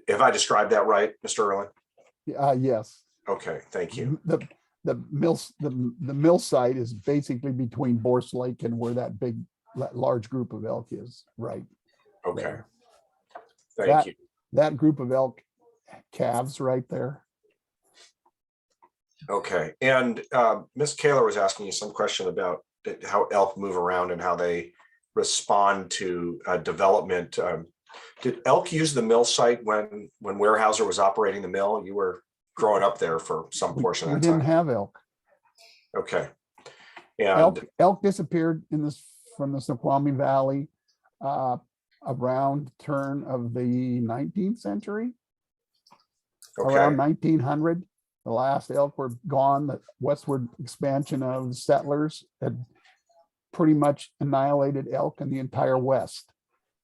Have I described that right, Mr. Irwin? Yes. Okay, thank you. The mill site is basically between Borst Lake and where that large group of elk is, right? Okay, there. thank you. That group of elk calves right there. Okay, and Ms. Kaler was asking you some question about how elk move around and how they respond to development. Did elk use the mill site when Weyerhaeuser was operating the mill? You were growing up there for some portion We of the time. didn't have elk. Okay. And Elk disappeared from the Snoqualmie Valley around turn of the 19th century. okay, Around 1900, the last elk were gone. The westward expansion of settlers had pretty much annihilated elk in the entire West.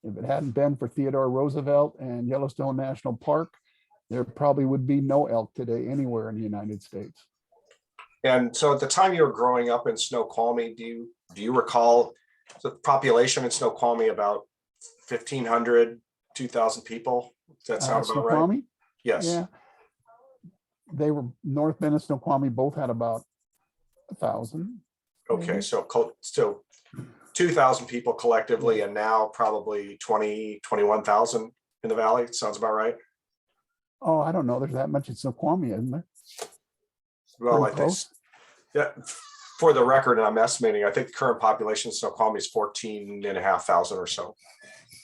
If it hadn't been for Theodore Roosevelt and Yellowstone National Park, there probably would be no elk today anywhere in the United States. and so at the time you were growing up in Snoqualmie, do you recall the population in Snoqualmie about 1,500, 2,000 people? Does that sound about right? Snoqualmie? Yes. Yeah. They were North Bend and Snoqualmie both had about 1,000. Okay, so 2,000 people collectively, and now probably 20, 21,000 in the valley. Sounds about right. Oh, I don't know. There's that much in Snoqualmie, isn't there? Well, Pretty I think, close. yeah, for the record, and I'm estimating, I think the current population in Snoqualmie is 14,500 or so,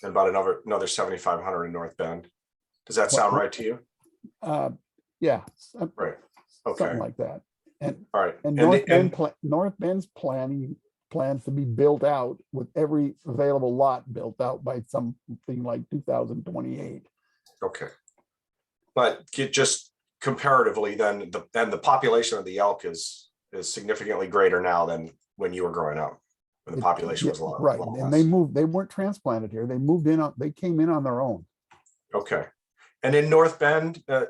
and about another 7,500 in North Bend. Does that sound right to you? Yeah. Right. Okay. Something like that. And All right. And North Bend's plans to be built out with every available lot built out by something like 2028. Okay. But just comparatively, then the population of the elk is significantly greater now than when you were growing up, when the population was a lot right. less. And they weren't transplanted here. They came in on their own. Okay. And in North Bend, are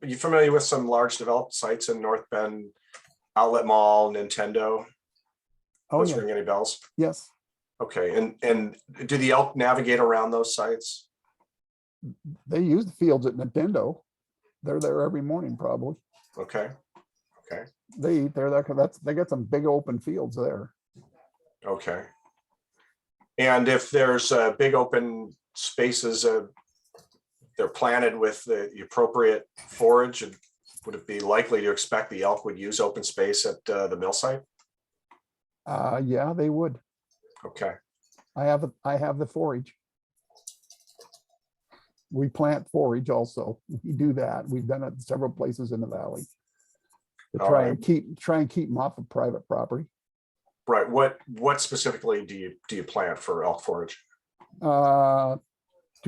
you familiar with some large developed sites in North Bend? Outlet Mall, Nintendo? Oh, Those yeah. ring any bells? Yes. Okay. And do the elk navigate around those sites? They use the fields at Nintendo. They're there every morning, probably. Okay. Okay. They eat there. They got some big open fields there. Okay. And if there's big open spaces, they're planted with the appropriate forage, and would it be likely to expect the elk would use open space at the mill site? Yeah, they would. Okay. I have the forage. We plant forage also. We do that. We've done it in several places in the valley to All try right. and keep them off of private property. Right. What specifically do you plant for elk forage? 2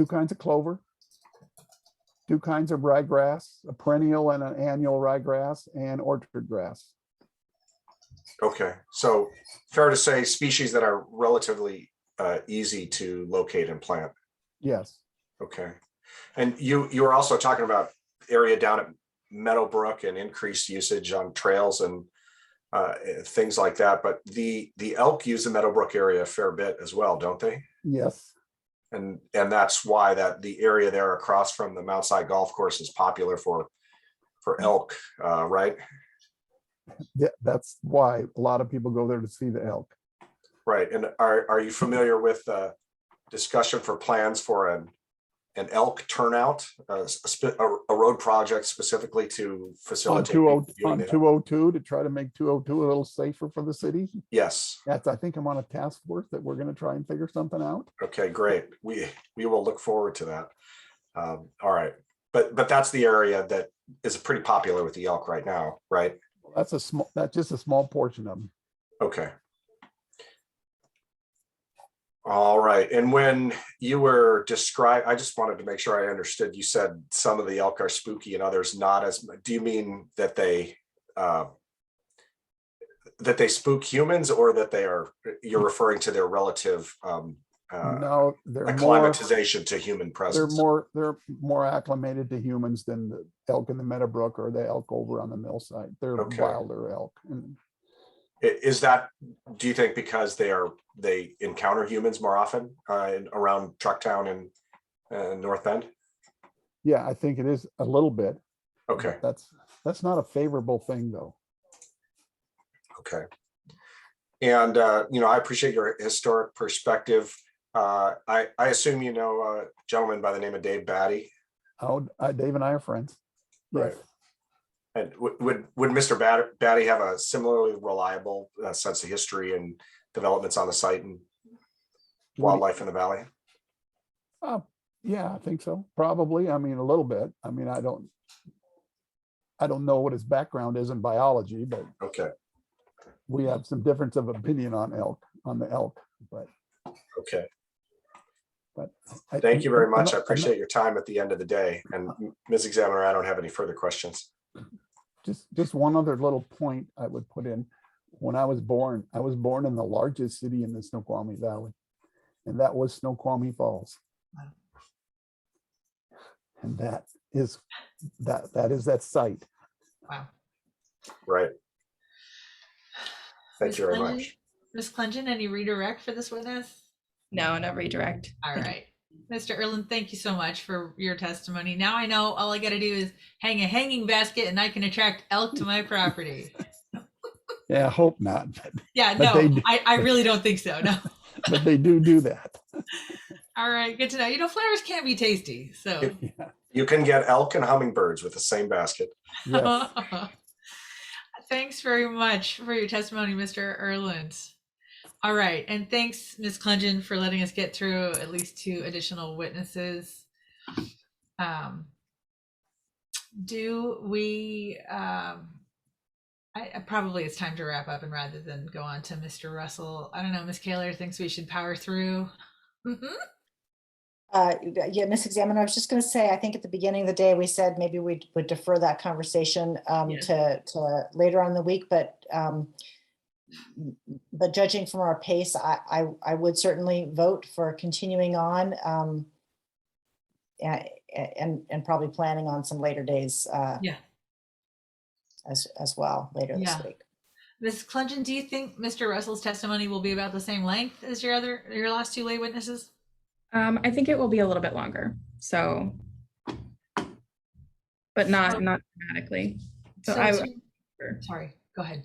kinds of clover, 2 kinds of ryegrass, a perennial and an annual ryegrass, and orchard grass. Okay, so fair to say species that are relatively easy to locate and plant. Yes. Okay, and you were also talking about area down at Meadowbrook and increased usage on trails and things like that. But the elk use the Meadowbrook area a fair bit as well, don't they? Yes. And that's why the area there across from the Mount Si Golf Course is popular for elk, right? Yeah, that's why a lot of people go there to see the elk. Right. And are you familiar with discussion for plans for an elk turnout, a road project specifically to facilitate on viewing the elk? 202 to try to make 202 a little safer for the city? Yes. I think I'm on a task force that we're going to try and figure something out. Okay, great. We will look forward to that. All right. But that's the area that is pretty popular with the elk right now, right? That's just a small portion of them. Okay. All right. And when you were I just wanted to make sure I understood. You said some of the elk are spooky and others not as. Do you mean that they spook humans, or that you're referring to their relative No, they're more, acclimatization to human presence? they're more acclimated to humans than the elk in the Meadowbrook or the elk over on the mill side. They're Okay. wilder elk. And Is that, do you think, because they encounter humans more often around Trucktown and North Bend? yeah, I think it is a little bit. Okay. But that's not a favorable thing, though. Okay. And, I appreciate your historic perspective. I assume you know a gentleman by the name of Dave Batty. Oh, Dave and I are friends. Right. Yes. And would Mr. Batty have a similarly reliable sense of history and developments on the site and wildlife in the valley? Yeah, I think so. Probably. I mean, a little bit. I mean, I don't know what his background is in biology, but Okay. we have some difference of opinion on the elk, but. Okay. But Thank you very much. I appreciate your time at the end of the day. And Ms. Examiner, I don't have any further questions. Just one other little point I would put in. When I was born in the largest city in the Snoqualmie Valley, and that was Snoqualmie Falls. And that is that site. Wow. Right. Thank Ms. you very Clengen? much. Ms. Clengen, any redirect for this witness? No, no redirect. All Thank you. right. Mr. Erland, thank you so much for your testimony. Now I know all I got to do is hang a hanging basket and I can attract elk to my property. Yeah, I hope not. Yeah, But no, I really don't think so. No. But they do that. All right, good to know. Flowers can be tasty. So Yeah. You can get elk and hummingbirds with the same basket. Yes. Thanks very much for your testimony, Mr. Erland. All right, and thanks, Ms. Clengen, for letting us get through at least 2 additional witnesses. Do we, probably it's time to wrap up, and rather than go on to Mr. Russell, I don't know, Ms. Kaler thinks we should power through. Yeah, Ms. Examiner, I was just going to say, I think at the beginning of the day, we said maybe we would defer that conversation to later on in the week, but judging from our pace, I would certainly vote for continuing on and probably planning on some later days as well later this week. Ms. Clengen, do you think Mr. Russell's testimony will be about the same length as your last 2 lay witnesses? I think it will be a little bit longer. So, but not dramatically. So sorry, go ahead.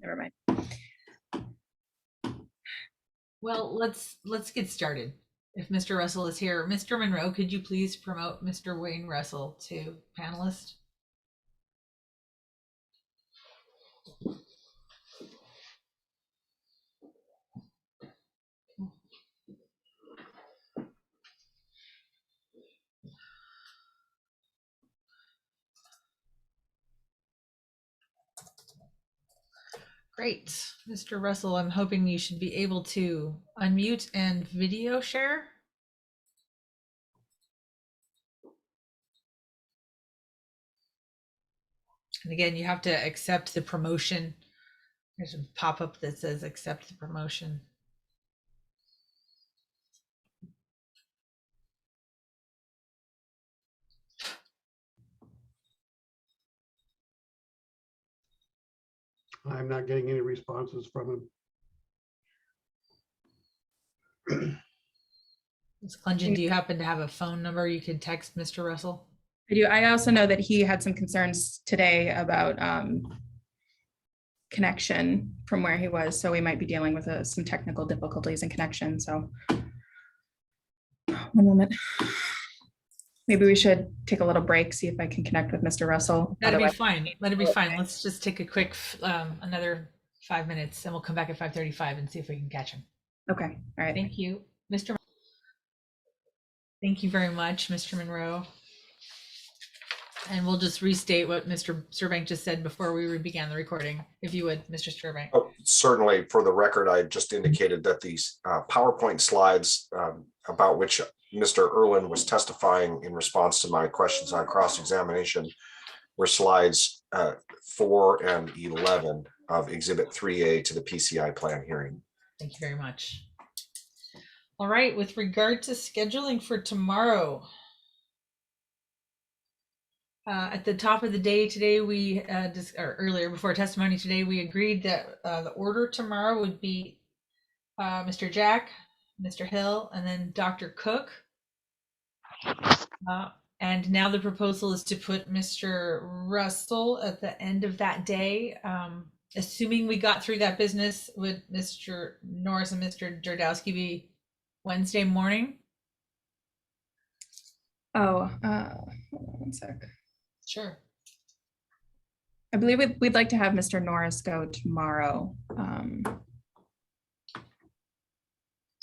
Never mind. Well, let's get started. If Mr. Russell is here, Mr. Monroe, could you please promote Mr. Wayne Russell to panelist? Great. Mr. Russell, I'm hoping you should be able to unmute and video share. And again, you have to accept the promotion. There's a pop-up that says accept the promotion. I'm not getting any responses from him. Ms. Clengen, do you happen to have a phone number you could text Mr. Russell? I do. I also know that he had some concerns today about connection from where he was. So we might be dealing with some technical difficulties in connection. So one moment. Maybe we should take a little break, see if I can connect with Mr. Russell. That'd be fine. That'd be fine. Let's just take a quick, another 5 minutes, and we'll come back at 5:35 and see if we can catch him. Okay. All right. Thank you, Mr. Thank you very much, Mr. Monroe. And we'll just restate what Mr. Sturbank just said before we began the recording, if you would, Mr. Sturbank. Oh, certainly for the record, I just indicated that these PowerPoint slides about which Mr. Erlin was testifying in response to my questions on cross-examination were slides 4 and 11 of Exhibit 3A to the PCI plan hearing. Thank you very much. All right, with regard to scheduling for tomorrow, at the top of the day today, or earlier before testimony today, we agreed that the order tomorrow would be Mr. Jack, Mr. Hill, and then Dr. Cook. And now the proposal is to put Mr. Russell at the end of that day. Assuming we got through that business, would Mr. Norris and Mr. Jardowski be Wednesday morning? Oh, hold on one sec. Sure. I believe we'd like to have Mr. Norris go tomorrow.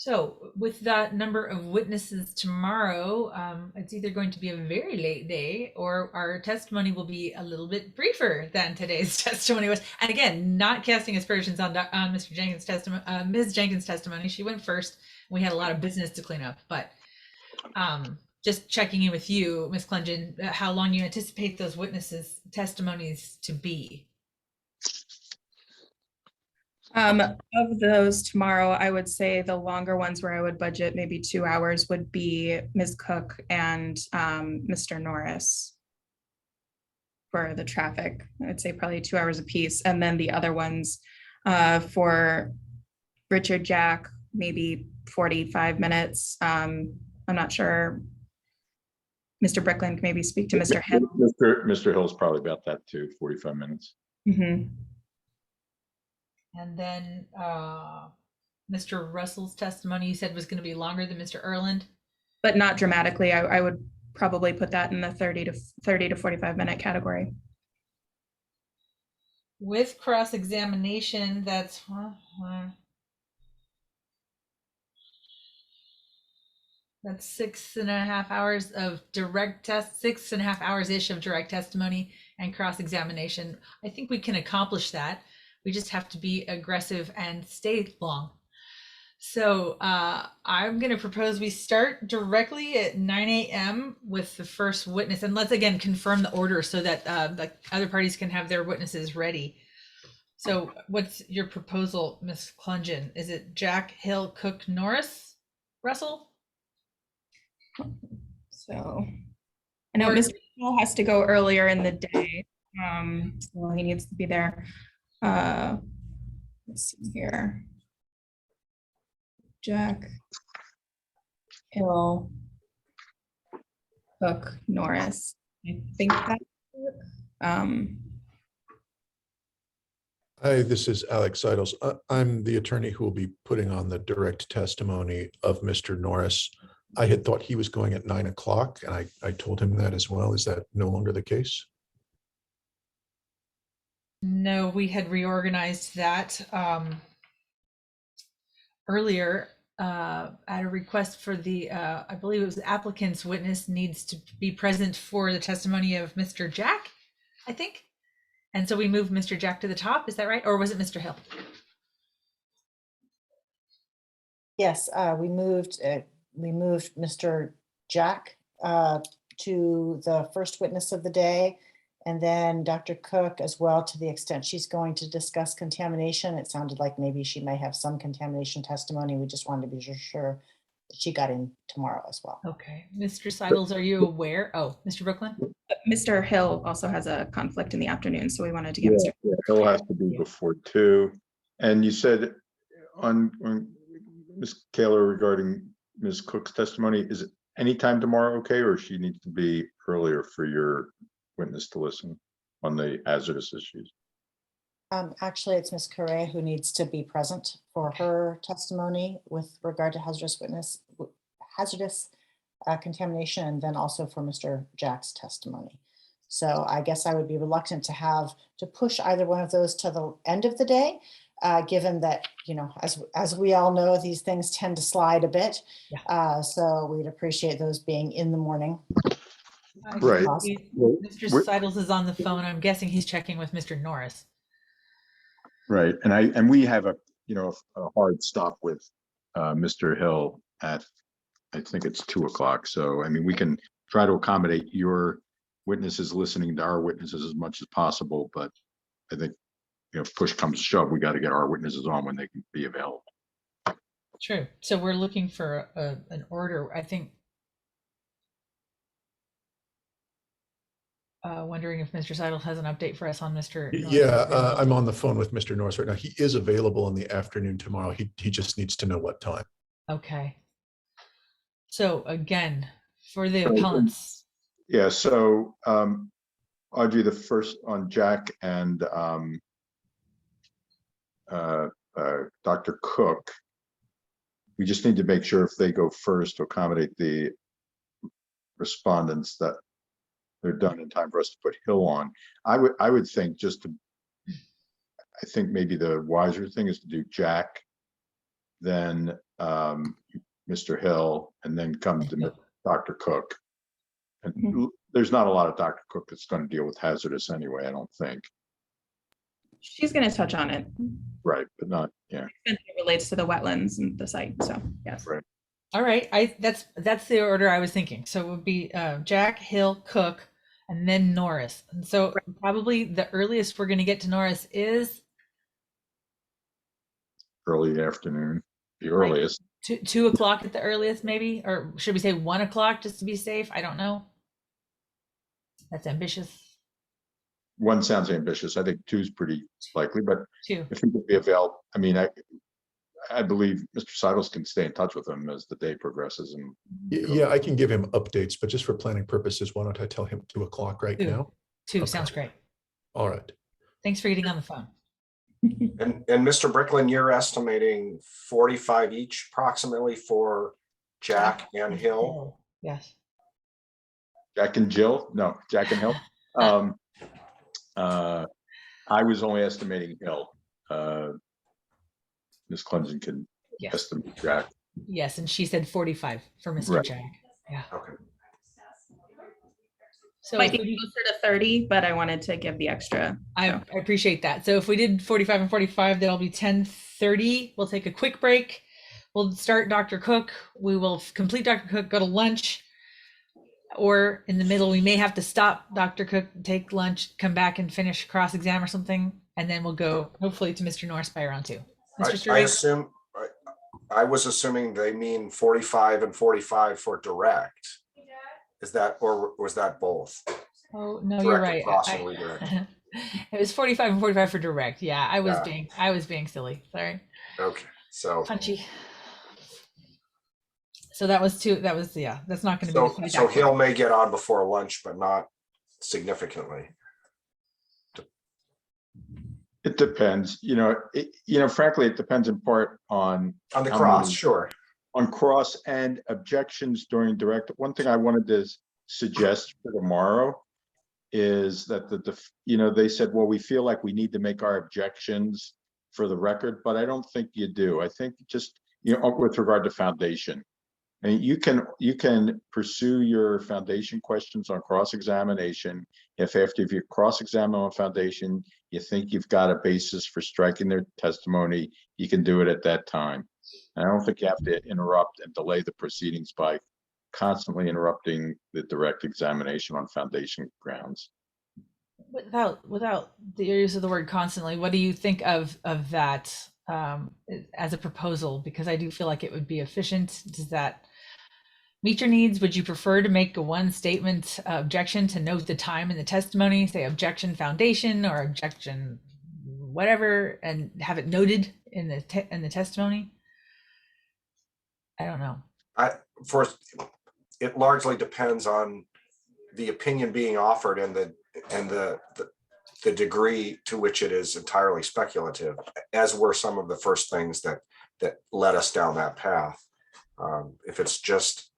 So with that number of witnesses tomorrow, it's either going to be a very late day or our testimony will be a little bit briefer than today's testimony was. And again, not casting aspersions on Mr. Jenkins' testimony, Ms. Jenkins' testimony. She went first. We had a lot of business to clean up, but just checking in with you, Ms. Clengen, how long you anticipate those witnesses' testimonies to be? Of those tomorrow, I would say the longer ones where I would budget maybe 2 hours would be Ms. Cook and Mr. Norris for the traffic. I'd say probably 2 hours apiece. And then the other ones for Richard Jack, maybe 45 minutes. I'm not sure. Mr. Brickland can maybe speak to Mr. Hill. Mr. Hill's probably about that too, 45 minutes. Mm-hmm. And then Mr. Russell's testimony you said was going to be longer than Mr. Erland? But not dramatically. I would probably put that in the 30 to 45 minute category. With cross-examination, that's that's 6.5 hours of direct test, 6.5 hours-ish of direct testimony and cross-examination. I think we can accomplish that. We just have to be aggressive and stay long. So I'm going to propose we start directly at 9 a.m. with the first witness. And let's again confirm the order so that the other parties can have their witnesses ready. So what's your proposal, Ms. Clengen? Is it Jack, Hill, Cook, Norris, Russell? So I know Mr. Hill has to go earlier in the day. So he needs to be there. Let's see here. Jack, Hill, Cook, Norris. I think that. Hi, this is Alex Seidels. I'm the attorney who will be putting on the direct testimony of Mr. Norris. I had thought he was going at 9 o'clock, and I told him that as well. Is that no longer the case? No, we had reorganized that earlier at a request for the, I believe it was the applicant's witness needs to be present for the testimony of Mr. Jack, I think. And so we moved Mr. Jack to the top, is that right? Or was it Mr. Hill? Yes, we moved Mr. Jack to the first witness of the day, and then Dr. Cook as well, to the extent she's going to discuss contamination. It sounded like maybe she may have some contamination testimony. We just wanted to be sure that she got in tomorrow as well. Okay, Mr. Seidels, are you aware? Oh, Mr. Brooklyn? Mr. Hill also has a conflict in the afternoon, so we wanted to get Mr. Hill has to be before 2. And you said on Ms. Kaler regarding Ms. Cook's testimony, is it anytime tomorrow okay, or she needs to be earlier for your witness to listen on the hazardous issues? Actually, it's Ms. Correa who needs to be present for her testimony with regard to hazardous contamination, and then also for Mr. Jack's testimony. So I guess I would be reluctant to push either one of those to the end of the day, given that, you know, as we all know, these things tend to slide a bit. Yeah. So we'd appreciate those being in the morning. Right. Mr. Seidels is on the phone. I'm guessing he's checking with Mr. Norris. Right, and we have a hard stop with Mr. Hill at, I think it's 2:00. So I mean, we can try to accommodate your witnesses listening to our witnesses as much as possible, but I think if push comes to shove, we got to get our witnesses on when they can be available. True. So we're looking for an order. I think. Wondering if Mr. Seidel has an update for us on Mr. Norris. Yeah, I'm on the phone with Mr. Norris right now. He is available in the afternoon tomorrow. He just needs to know what time. Okay. So again, for the appellants. Yeah, so Audrey, the first on Jack and Dr. Cook, we just need to make sure if they go first to accommodate the respondents that they're done in time for us to put Hill on. I would think I think maybe the wiser thing is to do Jack, then Mr. Hill, and then come to Dr. Cook. And there's not a lot of Dr. Cook that's going to deal with hazardous anyway, I don't think. She's going to touch on it. Right, but not, yeah. It relates to the wetlands and the site, so yes. Right. All right, that's the order I was thinking. So it would be Jack, Hill, Cook, and then Norris. And so probably the earliest we're going to get to Norris is Early afternoon, the earliest. 2:00 at the earliest, maybe, or should we say 1:00 just to be safe? I don't know. That's ambitious. 1 sounds ambitious. I think 2 is pretty likely, but 2. if he could be available, I mean, I believe Mr. Seidels can stay in touch with him as the day progresses. And Yeah, I can give him updates, but just for planning purposes, why don't I tell him 2:00 right 2. now? 2 Okay. sounds great. All right. Thanks for getting on the phone. And Mr. Bricklin, you're estimating 45 each approximately for Jack and Hill? Yes. Jack and Jill? No, Jack and Hill. I was only estimating Hill. Ms. Clemson can Yes. estimate Jack. Yes, and she said 45 for Mr. Right. Jack. Yeah. Okay. So Might if be we, closer to 30, but I wanted to give the extra. I so. appreciate that. So if we did 45 and 45, that'll be 10:30. We'll take a quick break. We'll start Dr. Cook. We will complete Dr. Cook, go to lunch. Or in the middle, we may have to stop Dr. Cook, take lunch, come back and finish cross-exam or something. And then we'll go hopefully to Mr. Norris by round 2. Mr. I was assuming they mean 45 and 45 for direct. Is that, or was that both? Oh, no, Direct you're and right. cross and redirect. It was 45 and 45 for direct. Yeah, I was Yeah. being silly. Sorry. Okay, so Punchy. So that was 2. That was, yeah, that's not going to be. the so feedback. Hill may get on before lunch, but not significantly. It depends, frankly, it depends in part on The how cross, many- sure. on cross and objections during direct. One thing I wanted to suggest for tomorrow is that they said, well, we feel like we need to make our objections for the record, but I don't think you do. I think just, with regard to foundation, and you can pursue your foundation questions on cross-examination. If you cross-examine on foundation, you think you've got a basis for striking their testimony, you can do it at that time. And I don't think you have to interrupt and delay the proceedings by constantly interrupting the direct examination on foundation grounds. Without the use of the word constantly, what do you think of that as a proposal? Because I do feel like it would be efficient. Does that meet your needs? Would you prefer to make a one statement objection to note the time in the testimony, say objection foundation or objection whatever, and have it noted in the testimony? I don't know. It largely depends on the opinion being offered and the degree to which it is entirely speculative, as were some of the first things that led us down that path. If it's just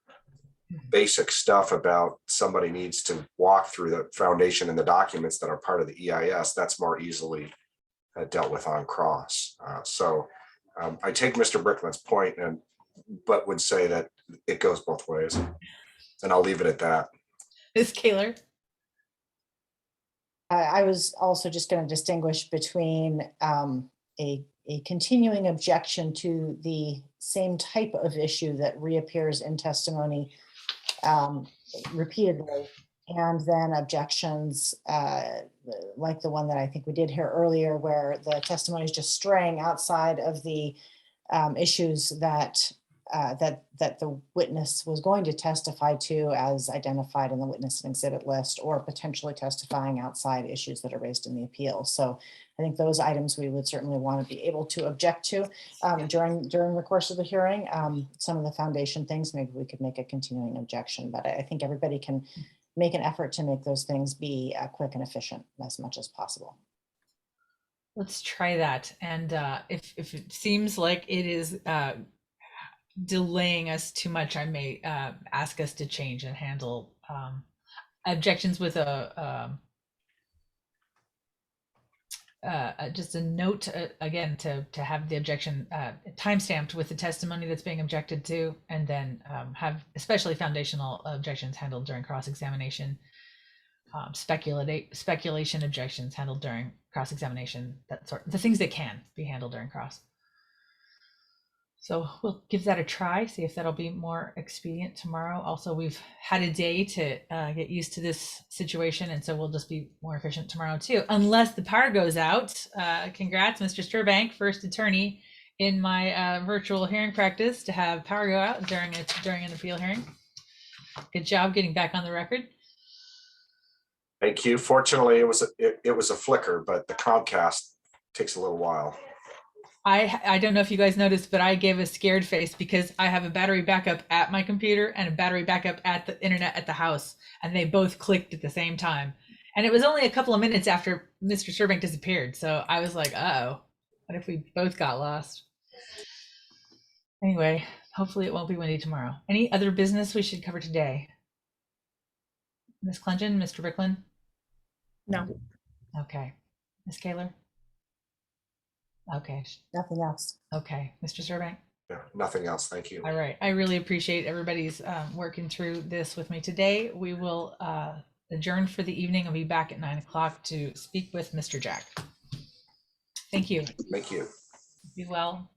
basic stuff about somebody needs to walk through the foundation and the documents that are part of the EIS, that's more easily dealt with on cross. I take Mr. Brickland's point, but would say that it goes both ways, and I'll leave it at that. Ms. Kaler? I was also just going to distinguish between a continuing objection to the same type of issue that reappears in testimony repeatedly, and then objections like the one that I think we did hear earlier, where the testimony is just straying outside of the issues that the witness was going to testify to as identified in the witness and exhibit list, or potentially testifying outside issues that are raised in the appeal. So I think those items we would certainly want to be able to object to during the course of the hearing. Some of the foundation things, maybe we could make a continuing objection, but I think everybody can make an effort to make those things be quick and efficient as much as possible. Let's try that. And if it seems like it is delaying us too much, I may ask us to change and handle objections with just a note again to have the objection timestamped with the testimony that's being objected to, and then have especially foundational objections handled during cross-examination, speculation objections handled during cross-examination, the things that can be handled during cross. So we'll give that a try, see if that'll be more expedient tomorrow. Also, we've had a day to get used to this situation, and so we'll just be more efficient tomorrow too, unless the power goes out. Congrats, Mr. Sturbank, first attorney in my virtual hearing practice to have power go out during an appeal hearing. Good job getting back on the record. Thank you. Fortunately, it was a flicker, but the Comcast takes a little while. I don't know if you guys noticed, but I gave a scared face because I have a battery backup at my computer and a battery backup at the internet at the house, and they both clicked at the same time. And it was only a couple of minutes after Mr. Sturbank disappeared. So I was like, uh-oh, what if we both got lost? Anyway, hopefully it won't be windy tomorrow. Any other business we should cover today? Ms. Clengen, Mr. Bricklin? No. Okay. Ms. Kaler? Okay. Nothing else. Okay. Mr. Sturbank? Yeah, nothing else. Thank you. All right. I really appreciate everybody's working through this with me today. We will adjourn for the evening and be back at 9 o'clock to speak with Mr. Jack. Thank you. Thank you. Be well.